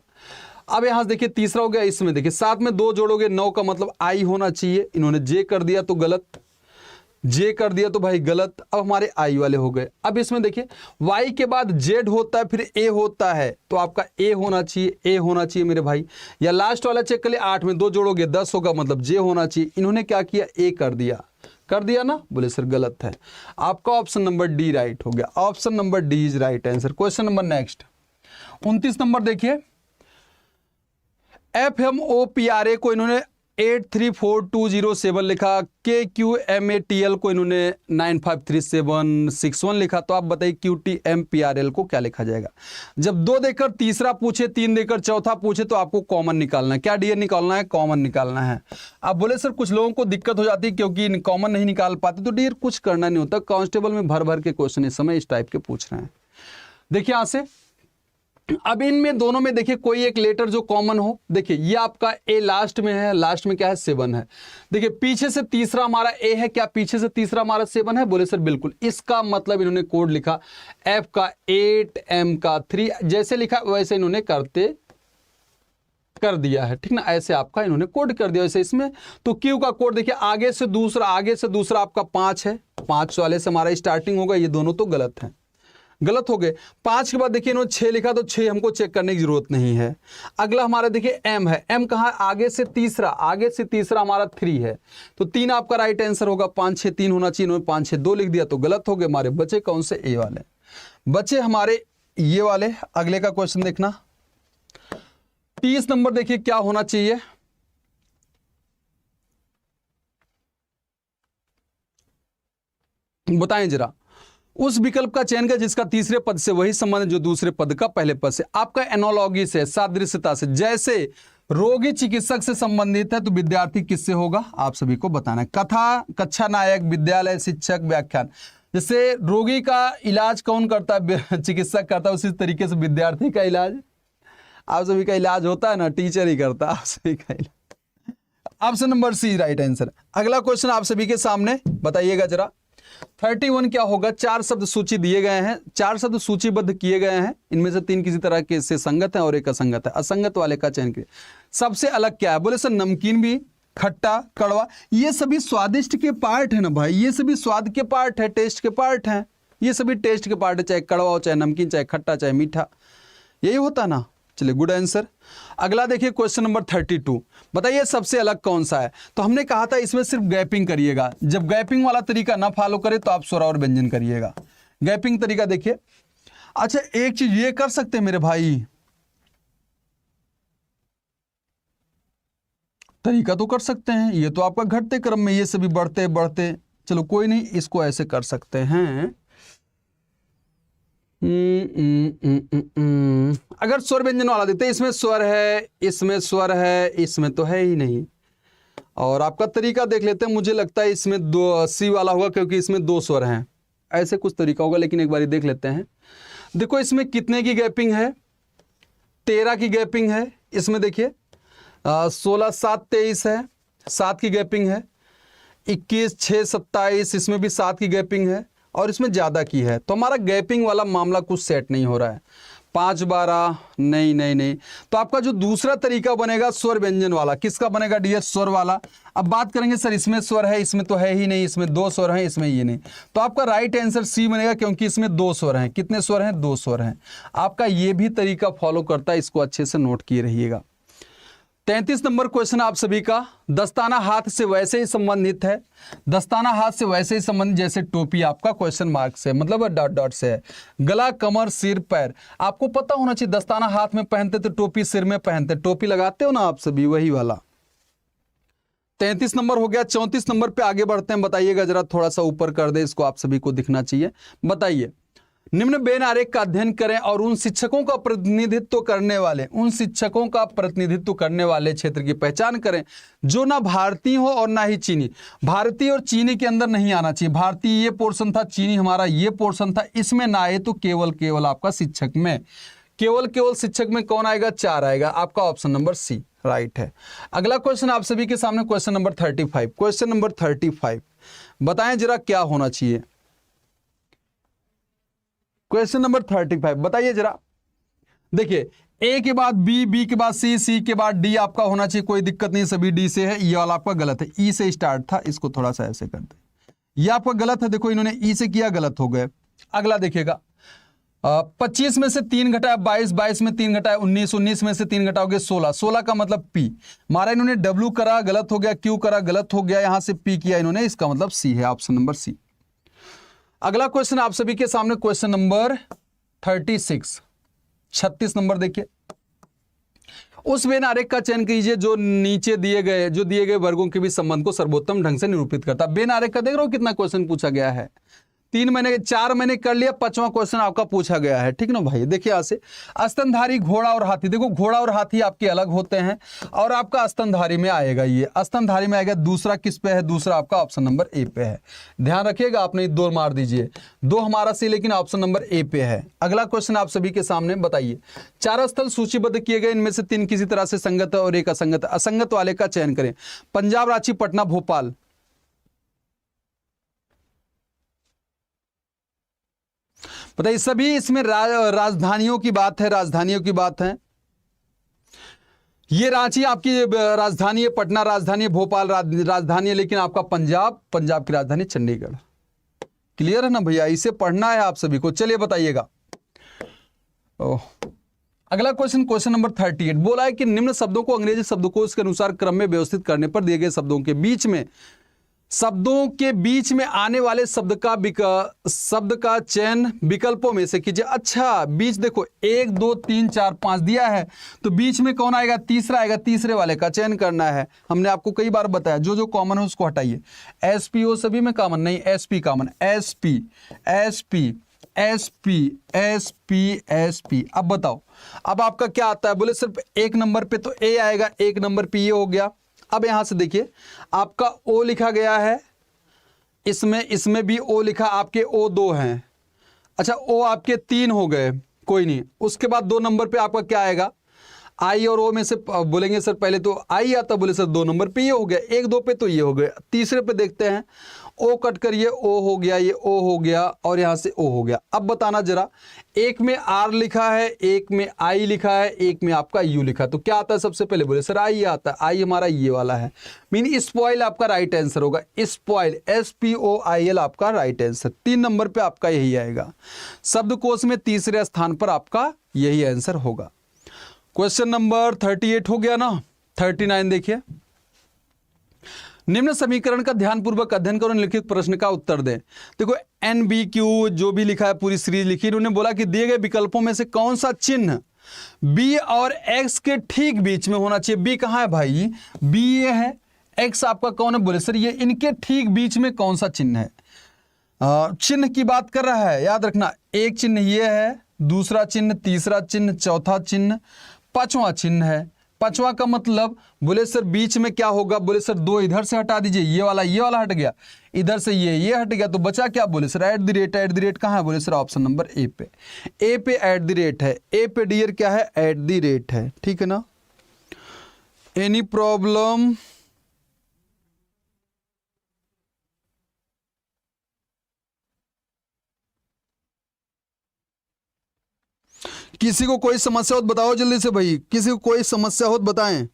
अब यहां से देखिए तीसरा हो गया, इसमें देखिए 7 में 2 जोड़ोगे 9 का मतलब आई होना चाहिए, इन्होंने जे कर दिया तो गलत, जे कर दिया तो भाई गलत, अब हमारे आई वाले हो गए। अब इसमें देखिए वाई के बाद जेड होता है, फिर ए होता है, तो आपका ए होना चाहिए, ए होना चाहिए मेरे भाई। या लास्ट वाला चेक कर ले, 8 में 2 जोड़ोगे 10 होगा, मतलब जे होना चाहिए, इन्होंने क्या किया, ए कर दिया, कर दिया ना, बोले सर गलत है। आपका ऑप्शन नंबर डी राइट हो गया, option number D is right answer. Question number next 29 number देखिए, FMOPRA को इन्होंने 834207 लिखा, KQMATL को इन्होंने 953761 लिखा। तो आप बताइए QTMPRL को क्या लिखा जाएगा। जब 2 देकर तीसरा पूछे, 3 देकर चौथा पूछे तो आपको कॉमन निकालना है। क्या डियर निकालना है? कॉमन निकालना है। अब बोले सर कुछ लोगों को दिक्कत हो जाती है क्योंकि कॉमन नहीं निकाल पाते, तो डियर कुछ करना नहीं होता, कांस्टेबल में भर भर के क्वेश्चन इस समय इस टाइप के पूछ रहे हैं। देखिए यहां से अब इनमें दोनों में देखिए कोई एक लेटर जो कॉमन हो। देखिए ये आपका ए लास्ट में है, लास्ट में क्या है 7 है। देखिए पीछे से तीसरा हमारा ए है, क्या पीछे से तीसरा हमारा 7 है? बोले सर बिल्कुल। इसका मतलब इन्होंने कोड लिखा F का 8 M का 3, जैसे लिखा वैसे इन्होंने कर दिया है, ठीक ना। ऐसे आपका इन्होंने कोड कर दिया वैसे इसमें। तो Q का कोड देखिए आगे से दूसरा आपका 5 है, 5 वाले से हमारा स्टार्टिंग होगा। ये दोनों तो गलत है, गलत हो गए। 5 के बाद देखिए इन्होंने 6 लिखा, तो 6 हमको चेक करने की जरूरत नहीं है। अगला हमारा देखिए M है, M कहाँ? आगे से तीसरा हमारा 3 है, तो 3 आपका राइट आंसर होगा। 5 6 3 होना चाहिए, इन्होंने 5 6 2 लिख दिया तो गलत हो गए। हमारे बचे कौन से? ए वाले बचे हमारे, ये वाले। अगले का क्वेश्चन देखना 30 नंबर देखिए क्या होना चाहिए। बताएं जरा। उस विकल्प का चयन कर जिसका तीसरे पद से वही संबंध है जो दूसरे पद का पहले पद से। आपका एनोलॉगी से, सादृश्यता से, जैसे रोगी चिकित्सक से संबंधित है तो विद्यार्थी किससे होगा? आप सभी को बताना है। कथा, कक्षा नायक, विद्यालय, शिक्षक, व्याख्यान। जैसे रोगी का इलाज कौन करता है? चिकित्सक करता है, उसी तरीके से विद्यार्थी का इलाज, आप सभी का इलाज होता है ना, टीचर ही करता है आप सभी का इलाज। Option number C right answer. अगला क्वेश्चन आप सभी के सामने, बताइएगा जरा। 31 क्या होगा? 4 शब्द सूची दिए गए हैं, 4 शब्द सूचीबद्ध किए गए हैं। इनमें से 3 किसी तरह के से संगत है और एक असंगत है। असंगत वाले का चयन करिए। सबसे अलग क्या है? बोले सर नमकीन भी, खट्टा, कड़वा, ये सभी स्वादिष्ट के पार्ट है ना भाई, ये सभी स्वाद के पार्ट है, टेस्ट के पार्ट हैं। ये सभी टेस्ट के पार्ट है, चाहे कड़वा हो, चाहे नमकीन, चाहे खट्टा, चाहे मीठा, यही होता ना। चलिए गुड आंसर। अगला देखिए क्वेश्चन नंबर 32, बताइए सबसे अलग कौन सा है? तो हमने कहा था इसमें सिर्फ गैपिंग करिएगा। जब गैपिंग वाला तरीका ना फॉलो करे तो आप स्वर और व्यंजन करिएगा। गैपिंग तरीका देखिए। अच्छा एक चीज ये कर सकते हैं मेरे भाई, तरीका तो कर सकते हैं, ये तो आपका घटते क्रम में, ये सभी बढ़ते बढ़ते, चलो कोई नहीं, इसको ऐसे कर सकते हैं। अगर स्वर व्यंजन वाला देते, इसमें स्वर है, इसमें स्वर है, इसमें तो है ही नहीं। और आपका तरीका देख लेते हैं, मुझे लगता है इसमें 2 सी वाला होगा क्योंकि इसमें 2 स्वर हैं, ऐसे कुछ तरीका होगा। लेकिन एक बार देख लेते हैं। देखो इसमें कितने की गैपिंग है? 13 की गैपिंग है। इसमें देखिए 16 7 23 है, 7 की गैपिंग है। 21 6 27, इसमें भी 7 की गैपिंग है और इसमें ज़्यादा की है। तो हमारा गैपिंग वाला मामला कुछ सेट नहीं हो रहा है। 5 12 नहीं। तो आपका जो दूसरा तरीका बनेगा स्वर व्यंजन वाला, किसका बनेगा डियर? स्वर वाला। अब बात करेंगे सर इसमें स्वर है, इसमें तो है ही नहीं, इसमें 2 स्वर हैं, इसमें ये नहीं। तो आपका राइट आंसर सी बनेगा क्योंकि इसमें 2 स्वर हैं। कितने स्वर हैं? 2 स्वर हैं। आपका ये भी तरीका फॉलो करता है, इसको अच्छे से नोट किए रहिएगा। 33 नंबर क्वेश्चन आप सभी का, दस्ताना हाथ से वैसे ही संबंधित है। दस्ताना हाथ से वैसे ही संबंधित जैसे टोपी आपका क्वेश्चन मार्क से, मतलब डॉट डॉट से है। गला, कमर, सिर, पैर, आपको पता होना चाहिए। दस्ताना हाथ में पहनते तो टोपी सिर में पहनते, टोपी लगाते हो ना आप सभी, वही वाला। 33 नंबर हो गया। 34 नंबर पे आगे बढ़ते हैं। बताइएगा जरा, थोड़ा सा ऊपर कर दे इसको, आप सभी को दिखना चाहिए। बताइए, निम्न बेन आरेख का अध्ययन करें और उन शिक्षकों का प्रतिनिधित्व करने वाले क्षेत्र की पहचान करें जो ना भारतीय हो और ना ही चीनी। भारतीय और चीनी के अंदर नहीं आना चाहिए। भारतीय ये पोर्शन था, चीनी हमारा ये पोर्शन था, इसमें ना आए तो केवल आपका शिक्षक में, केवल शिक्षक में कौन आएगा? 4 आएगा। आपका ऑप्शन नंबर सी राइट है। अगला क्वेश्चन आप सभी के सामने, क्वेश्चन नंबर 35। क्वेश्चन नंबर 35 बताएं जरा क्या होना चाहिए? क्वेश्चन नंबर 35 बताइए जरा। देखिए ए के बाद बी, बी के बाद सी, सी के बाद डी आपका होना चाहिए, कोई दिक्कत नहीं, सभी डी से है। ये वाला आपका गलत है, ई से स्टार्ट था, इसको थोड़ा सा ऐसे कर दे। ये आपका गलत है, देखो इन्होंने ई से किया, गलत हो गए। अगला देखिएगा 25 में से 3 घटाया 22, 22 में 3 घटाया 19, 19 में से 3 घटाओगे 16, 16 का मतलब P। मारा इन्होंने W करा गलत हो गया, Q करा गलत हो गया, यहां से P किया इन्होंने, इसका मतलब C है, ऑप्शन नंबर C। अगला क्वेश्चन आप सभी के सामने क्वेश्चन नंबर 36 नंबर देखिए। उस वेन आरेख का चयन कीजिए जो नीचे दिए गए वर्गों के बीच संबंध को सर्वोत्तम ढंग से निरूपित करता है। वेन आरेख का देख रहे हो कितना क्वेश्चन पूछा गया है, 4 महीने कर लिया, 5वां क्वेश्चन आपका पूछा गया है, ठीक ना भाई। देखिए यहां से स्तनधारी घोड़ा और हाथी, देखो घोड़ा और हाथी आपके अलग होते हैं और आपका स्तनधारी में आएगा, ये स्तनधारी में आएगा। दूसरा किस पे है, दूसरा आपका ऑप्शन नंबर ए पे है, ध्यान रखिएगा, आपने 2 मार दीजिए, 2 हमारा सी, लेकिन ऑप्शन नंबर ए पे है। अगला क्वेश्चन आप सभी के सामने बताइए, 4 स्थल सूचीबद्ध किए गए, इनमें से 3 किसी तरह से संगत है और एक असंगत, असंगत वाले का चयन करें। पंजाब, रांची, पटना, भोपाल। बताइए सभी इसमें राजधानियों की बात है, राजधानियों की बात है। ये रांची आपकी राजधानी है, पटना राजधानी है, भोपाल राजधानी है, लेकिन आपका पंजाब की राजधानी चंडीगढ़। क्लियर है ना भैया, इसे पढ़ना है आप सभी को। चलिए बताइएगा। अगला क्वेश्चन नंबर 38 बोला है कि निम्न शब्दों को अंग्रेजी शब्दकोश के अनुसार क्रम में व्यवस्थित करने पर दिए गए शब्दों के बीच में आने वाले शब्द का चयन विकल्पों में से कीजिए। अच्छा, बीच देखो 1 2 3 4 5 दिया है, तो बीच में कौन आएगा, तीसरा आएगा, तीसरे वाले का चयन करना है। हमने आपको कई बार बताया, जो जो कॉमन है उसको हटाइए। एसपीओ सभी में कॉमन नहीं, SP common, SP SP SP SP SP. अब बताओ, अब आपका क्या आता है, बोले सिर्फ 1 नंबर पे तो ए आएगा, 1 नंबर पे ये हो गया। अब यहां से देखिए आपका ओ लिखा गया है, इसमें भी ओ लिखा, आपके ओ 2 हैं। अच्छा, ओ आपके 3 हो गए, कोई नहीं। उसके बाद 2 नंबर पे आपका क्या आएगा, आई और ओ में से बोलेंगे सर पहले तो आई आता, बोले सर 2 नंबर पे ये हो गया, 1 2 पे तो ये हो गया। तीसरे पे देखते हैं, ओ कट कर ये ओ हो गया, ये ओ हो गया और यहां से ओ हो गया। अब बताना जरा, एक में आर लिखा है, एक में आई लिखा है, एक में आपका यू लिखा है, तो क्या आता है सबसे पहले, बोले सर आई आता है। आई हमारा ये वाला है, मीन स्पॉइल आपका राइट आंसर होगा, स्पॉइल SPOIL आपका राइट आंसर। 3 नंबर पे आपका यही आएगा, शब्दकोश में तीसरे स्थान पर आपका यही आंसर होगा। क्वेश्चन नंबर 38 हो गया ना। 39 देखिए, निम्न समीकरण का ध्यानपूर्वक अध्ययन करो, लिखित प्रश्न का उत्तर दें। देखो NBQ जो भी लिखा है, पूरी सीरीज लिखी, उन्होंने बोला कि दिए गए विकल्पों में से कौन सा चिन्ह B और X के ठीक बीच में होना चाहिए। B कहां है भाई, B ये है, X आपका कौन है, बोले सर ये इनके ठीक बीच में कौन सा चिन्ह है। चिन्ह की बात कर रहा है, याद रखना, एक चिन्ह ये है, दूसरा चिन्ह, तीसरा चिन्ह, चौथा चिन्ह, 5वां चिन्ह है। 5वां का मतलब, बोले सर बीच में क्या होगा, बोले सर 2 इधर से हटा दीजिए, ये वाला हट गया, इधर से ये हट गया, तो बचा क्या, बोले सर @ @ कहां है, बोले सर ऑप्शन नंबर ए पे @ है, ए पे डियर क्या है, @ है, ठीक है ना। एनी प्रॉब्लम, किसी को कोई समस्या हो तो बताओ जल्दी से भाई, किसी को कोई समस्या हो तो बताएं।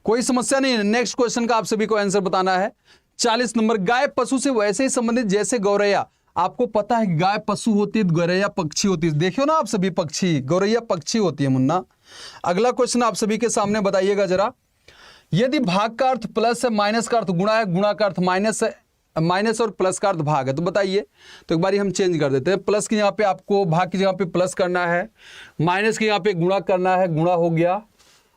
कोई समस्या नहीं है। नेक्स्ट क्वेश्चन का आप सभी को आंसर बताना है। 40 नंबर, गाय पशु से वैसे ही संबंधित जैसे गौरैया। आपको पता है गाय पशु होती है, गौरैया पक्षी होती है। देखियो ना आप सभी, पक्षी, गौरैया पक्षी होती है मुन्ना। अगला क्वेश्चन आप सभी के सामने बताइएगा जरा, यदि भाग का अर्थ प्लस है, माइनस का अर्थ गुणा है, गुणा का अर्थ माइनस है, माइनस और प्लस का अर्थ भाग है, तो बताइए। तो एक बार हम चेंज कर देते हैं, प्लस की यहाँ पे आपको भाग की जगह पे प्लस करना है, माइनस की यहाँ पे गुणा करना है, गुणा हो गया,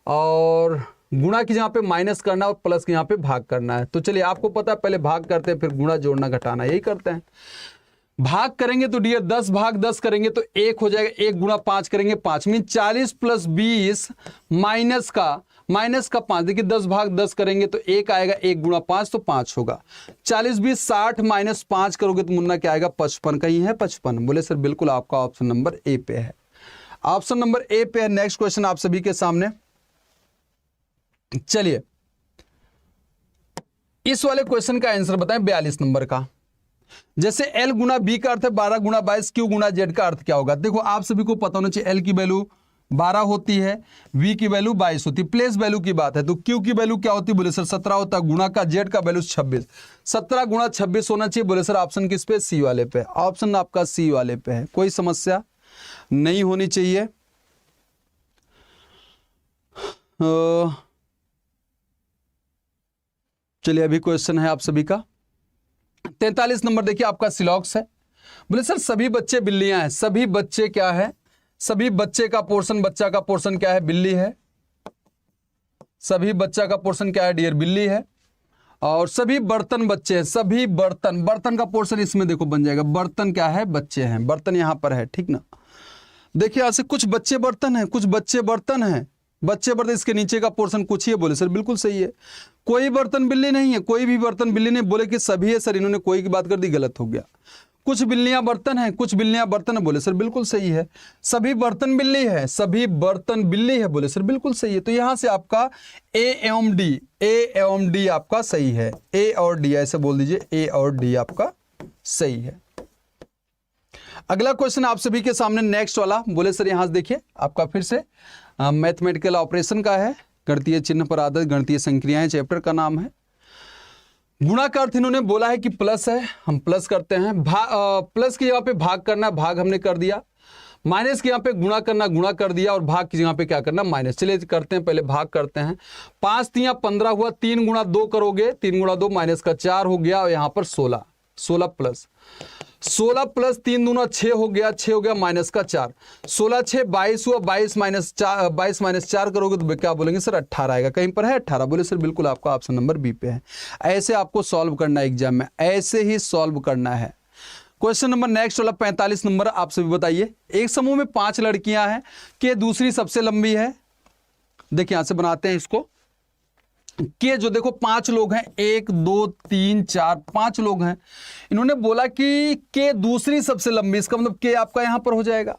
और गुणा की जगह पे माइनस करना और प्लस की यहाँ पे भाग करना है। तो चलिए, आपको पता है पहले भाग करते हैं, फिर गुणा जोड़ना घटाना, यही करते हैं। भाग करेंगे तो डियर 10 भाग 10 करेंगे तो 1 हो जाएगा, 1 गुणा 5 करेंगे 5, मीन 40 + 20 माइनस का 5। देखिए 10 भाग 10 करेंगे तो 1 आएगा, 1 गुणा 5 तो 5 होगा। 40 20 60 माइनस 5 करोगे तो मुन्ना क्या आएगा, 55। कहीं है 55, बोले सर बिल्कुल आपका ऑप्शन नंबर ए पे है, ऑप्शन नंबर ए पे है। नेक्स्ट क्वेश्चन आप सभी के सामने, चलिए इस वाले क्वेश्चन का आंसर बताएं 42 नंबर का। जैसे L × B का अर्थ है 12 × 22, Q × Z का अर्थ क्या होगा। देखो आप सभी को पता होना चाहिए L की वैल्यू 12 होती है, v की वैल्यू 22 होती है। प्लेस वैल्यू की बात है तो q की वैल्यू क्या होती है बोले सर 17 होता है, गुणा का z का वैल्यू 26, 17 गुणा 26 होना चाहिए बोले सर। ऑप्शन किस पे? सी वाले पे। ऑप्शन आपका सी वाले पे है, कोई समस्या नहीं होनी चाहिए। चलिए अभी क्वेश्चन है आप सभी का 43 नंबर देखिए आपका सिलॉक्स है। बोले सर सभी बच्चे बिल्लियां हैं, सभी बच्चे क्या है? सभी बच्चे का पोर्शन, बच्चा का पोर्शन क्या है? बिल्ली है। सभी बच्चा का पोर्शन क्या है डियर? बिल्ली है। और सभी बर्तन बच्चे हैं, सभी बर्तन, बर्तन का पोर्शन इसमें देखो बन जाएगा, बर्तन क्या है? बच्चे हैं, बर्तन यहां पर है, ठीक ना। देखिए यहां से कुछ बच्चे बर्तन हैं, कुछ बच्चे बर्तन हैं, बच्चे बर्तन, इसके नीचे का पोर्शन कुछ ही है बोले सर, बिल्कुल सही है। कोई बर्तन बिल्ली नहीं है, कोई भी बर्तन बिल्ली नहीं, बोले कि सभी है सर, इन्होंने कोई की बात कर दी, गलत हो गया। कुछ बिल्लियां बर्तन हैं, कुछ बिल्लियां बर्तन है बोले सर, बिल्कुल सही है। सभी बर्तन बिल्ली है, सभी बर्तन बिल्ली है बोले सर, बिल्कुल सही है। तो यहां से आपका ए एवं डी आपका सही है। ए और डी ऐसे बोल दीजिए, ए और डी आपका सही है। अगला क्वेश्चन आप सभी के सामने नेक्स्ट वाला, बोले सर यहां से देखिए आपका फिर से मैथमेटिकल ऑपरेशन का है, गणितीय चिन्ह पर आधारित गणितीय संक्रियाएं चैप्टर का नाम है। गुणा का अर्थ इन्होंने बोला है कि प्लस है, हम प्लस करते हैं। प्लस की जगह पे भाग करना, भाग हमने कर दिया। माइनस की यहाँ पे गुणा करना, गुणा कर दिया। और भाग की जगह पे क्या करना? माइनस। चलिए करते हैं, पहले भाग करते हैं। 5 3 15 हुआ, 3 गुणा 2 करोगे, 3 गुणा 2 माइनस का 4 हो गया, और यहाँ पर 16, 16 प्लस 3 दूना 6 हो गया, 6 हो गया माइनस का 4, 16 6 22 हुआ, 22 माइनस 4 करोगे तो क्या बोलेंगे सर? 18 आएगा। कहीं पर है 18? बोले सर बिल्कुल आपका ऑप्शन नंबर बी पे है। ऐसे आपको सॉल्व करना है एग्जाम में, ऐसे ही सॉल्व करना है। क्वेश्चन नंबर नेक्स्ट वाला 45 नंबर आप सभी बताइए। एक समूह में 5 लड़कियां हैं कि दूसरी सबसे लंबी है। देखिए यहां से बनाते हैं इसको के, जो देखो 5 लोग हैं, 1 2 3 4 5 लोग हैं। इन्होंने बोला कि के दूसरी सबसे लंबी, इसका मतलब के आपका यहां पर हो जाएगा।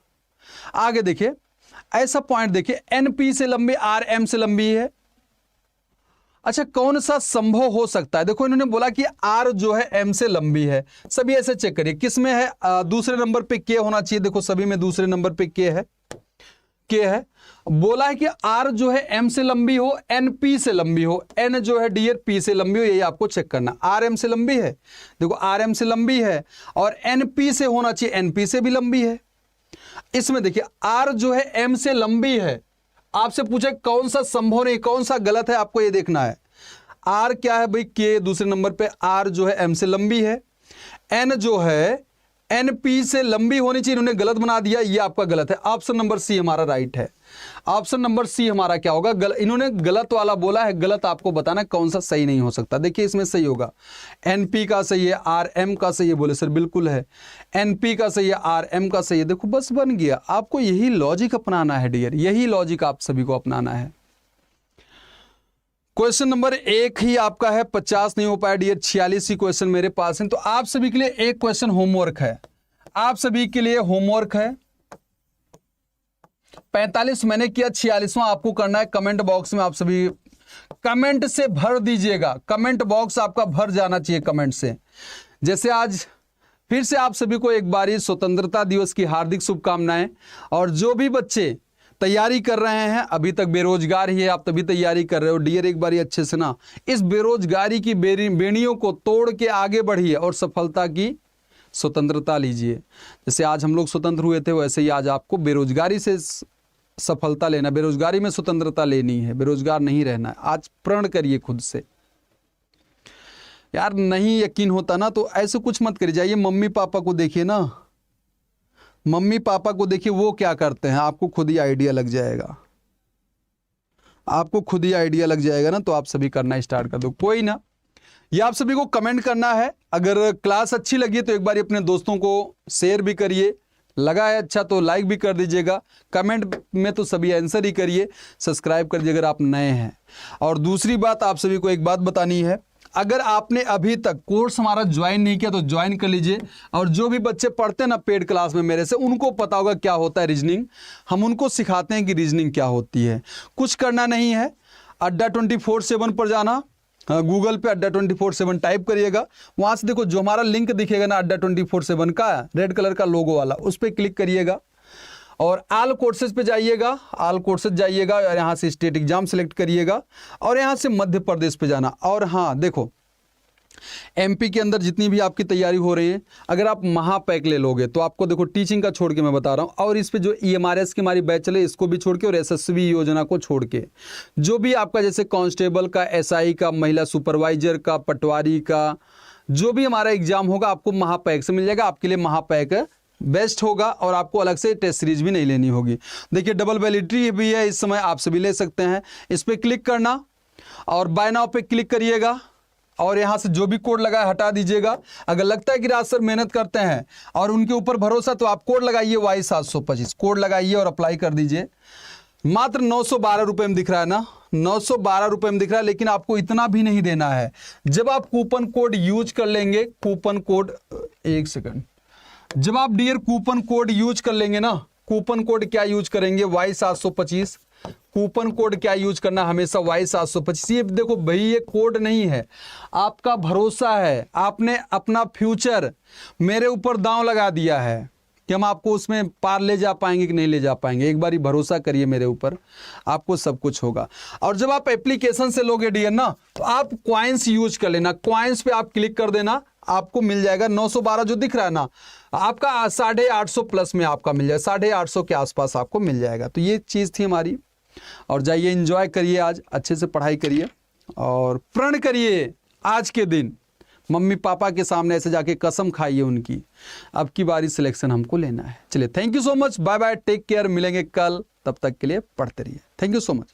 आगे देखिए ऐसा पॉइंट देखिए, एनपी से लंबी, आर एम से लंबी है। अच्छा कौन सा संभव हो सकता है? देखो इन्होंने बोला कि आर जो है एम से लंबी है। सभी ऐसे चेक करिए किस में है, दूसरे नंबर पे के होना चाहिए। देखो सभी में दूसरे नंबर पे के है, के है। बोला है कि आर जो है एम से लंबी हो, एन पी से लंबी हो, एन जो है डियर पी से लंबी हो, यही आपको चेक करना। आर एम से लंबी है, देखो आर एम से लंबी है, और एन पी से होना चाहिए, एन पी से भी लंबी है। इसमें देखिए आर जो है एम से लंबी है, आपसे पूछे कौन सा संभव नहीं, कौन सा गलत है, आपको ये देखना है। आर क्या है भाई? के दूसरे नंबर पे, आर जो है एम से लंबी है, एन जो है एन पी से लंबी होनी चाहिए, इन्होंने गलत बना दिया, ये आपका गलत है। ऑप्शन नंबर सी हमारा राइट है। ऑप्शन नंबर सी हमारा क्या होगा? इन्होंने गलत वाला बोला है, गलत आपको बताना है कौन सा सही नहीं हो सकता। देखिए इसमें सही होगा, एनपी का सही है, आर एम का सही है, बोले सर बिल्कुल है। एनपी का सही है, आर एम का सही है। देखो बस बन गया। आपको यही लॉजिक अपनाना है डियर, यही लॉजिक आप सभी को अपनाना है। क्वेश्चन नंबर 1 ही आपका है, 50 नहीं हो पाया डियर, 46 ही क्वेश्चन मेरे पास है। तो आप सभी के लिए एक क्वेश्चन होमवर्क है, आप सभी के लिए होमवर्क है। 45 मैंने किया, 46वां आपको करना है। कमेंट बॉक्स में आप सभी कमेंट से भर दीजिएगा, कमेंट बॉक्स आपका भर जाना चाहिए कमेंट से। जैसे आज फिर से आप सभी को एक बारी स्वतंत्रता दिवस की हार्दिक शुभकामनाएं। और जो भी बच्चे तैयारी कर रहे हैं, अभी तक बेरोजगार ही है, आप तभी तैयारी कर रहे हो डियर, एक बारी अच्छे से ना इस बेरोजगारी की बेड़ियों को तोड़ के आगे बढ़िए और सफलता की स्वतंत्रता लीजिए। जैसे आज हम लोग स्वतंत्र हुए थे, वैसे ही आज आपको बेरोजगारी से सफलता लेना, बेरोजगारी में स्वतंत्रता लेनी है, बेरोजगार नहीं रहना है। आज प्रण करिए खुद से। यार नहीं यकीन होता ना तो ऐसे कुछ मत करिए, जाइए मम्मी पापा को देखिए ना, मम्मी पापा को देखिए वो क्या करते हैं, आपको खुद ही आइडिया लग जाएगा, आपको खुद ही आइडिया लग जाएगा ना। तो आप सभी करना स्टार्ट कर दो। कोई ना, ये आप सभी को कमेंट करना है। अगर क्लास अच्छी लगी तो एक बार अपने दोस्तों को शेयर भी करिए, लगा है अच्छा तो लाइक भी कर दीजिएगा। कमेंट में तो सभी आंसर ही करिए, सब्सक्राइब कर दीजिए अगर आप नए हैं। और दूसरी बात आप सभी को एक बात बतानी है, अगर आपने अभी तक कोर्स हमारा ज्वाइन नहीं किया तो ज्वाइन कर लीजिए। और जो भी बच्चे पढ़ते हैं ना पेड क्लास में मेरे से, उनको पता होगा क्या होता है रीजनिंग। हम उनको सिखाते हैं कि रीजनिंग क्या होती है। कुछ करना नहीं है, अड्डा 24/7 पर जाना, गूगल पे अड्डा 24/7 टाइप करिएगा। वहाँ से देखो जो हमारा लिंक दिखेगा ना अड्डा 24/7 का रेड कलर का लोगो वाला, उस पर क्लिक करिएगा। और ऑल कोर्सेज पे जाइएगा, ऑल कोर्सेज जाइएगा और यहाँ से स्टेट एग्जाम सेलेक्ट करिएगा और यहाँ से मध्य प्रदेश पे जाना। और हाँ देखो, एमपी के अंदर जितनी भी आपकी तैयारी हो रही है, अगर आप महापैक ले लोगे तो आपको देखो टीचिंग का छोड़ के मैं बता रहा हूँ, और इस पे जो ईएमआरएस की हमारी बैच चले इसको भी छोड़ के और एसएसबी योजना को छोड़ के जो भी आपका जैसे कांस्टेबल का, एसआई का, महिला सुपरवाइजर का, पटवारी का, जो भी हमारा एग्जाम होगा आपको महापैक से मिल जाएगा। आपके लिए महापैक बेस्ट होगा और आपको अलग से टेस्ट सीरीज भी नहीं लेनी होगी। देखिए डबल वैलिडिटी भी है इस समय, आप सभी ले सकते हैं। इस पर क्लिक करना और बाय नाउ पे क्लिक करिएगा और यहाँ से जो भी कोड लगा है हटा दीजिएगा। अगर लगता है कि राज सर मेहनत करते हैं और उनके ऊपर भरोसा, तो आप कोड लगाइए Y725, कोड लगाइए और अप्लाई कर दीजिए। मात्र 912 रुपये में दिख रहा है ना, 912 रुपये में दिख रहा है, लेकिन आपको इतना भी नहीं देना है। जब आप कूपन कोड यूज कर लेंगे, कूपन कोड, एक सेकंड, जब आप डियर कूपन कोड यूज कर लेंगे ना, कूपन कोड क्या यूज करेंगे, Y725, कूपन कोड क्या यूज करना, हमेशा Y725। ये देखो भाई, ये कोड नहीं है, आपका भरोसा है, आपने अपना फ्यूचर मेरे ऊपर दांव लगा दिया है कि हम आपको उसमें पार ले जा पाएंगे कि नहीं ले जा पाएंगे। एक बार ही भरोसा करिए मेरे ऊपर, आपको सब कुछ होगा। और जब आप एप्लीकेशन से लोगे डियर ना, तो आप क्वाइंस यूज कर लेना, क्वाइंस पे आप क्लिक कर देना, आपको मिल जाएगा 912 जो दिख रहा है ना, आपका 850 प्लस में आपका मिल जाएगा, 850 के आसपास आपको मिल जाएगा। तो ये चीज़ थी हमारी, और जाइए एंजॉय करिए, आज अच्छे से पढ़ाई करिए और प्रण करिए आज के दिन, मम्मी पापा के सामने ऐसे जाके कसम खाइए उनकी, अब की बारी सिलेक्शन हमको लेना है। चलिए, thank you so much, bye bye, take care, मिलेंगे कल, तब तक के लिए पढ़ते रहिए। Thank you so much.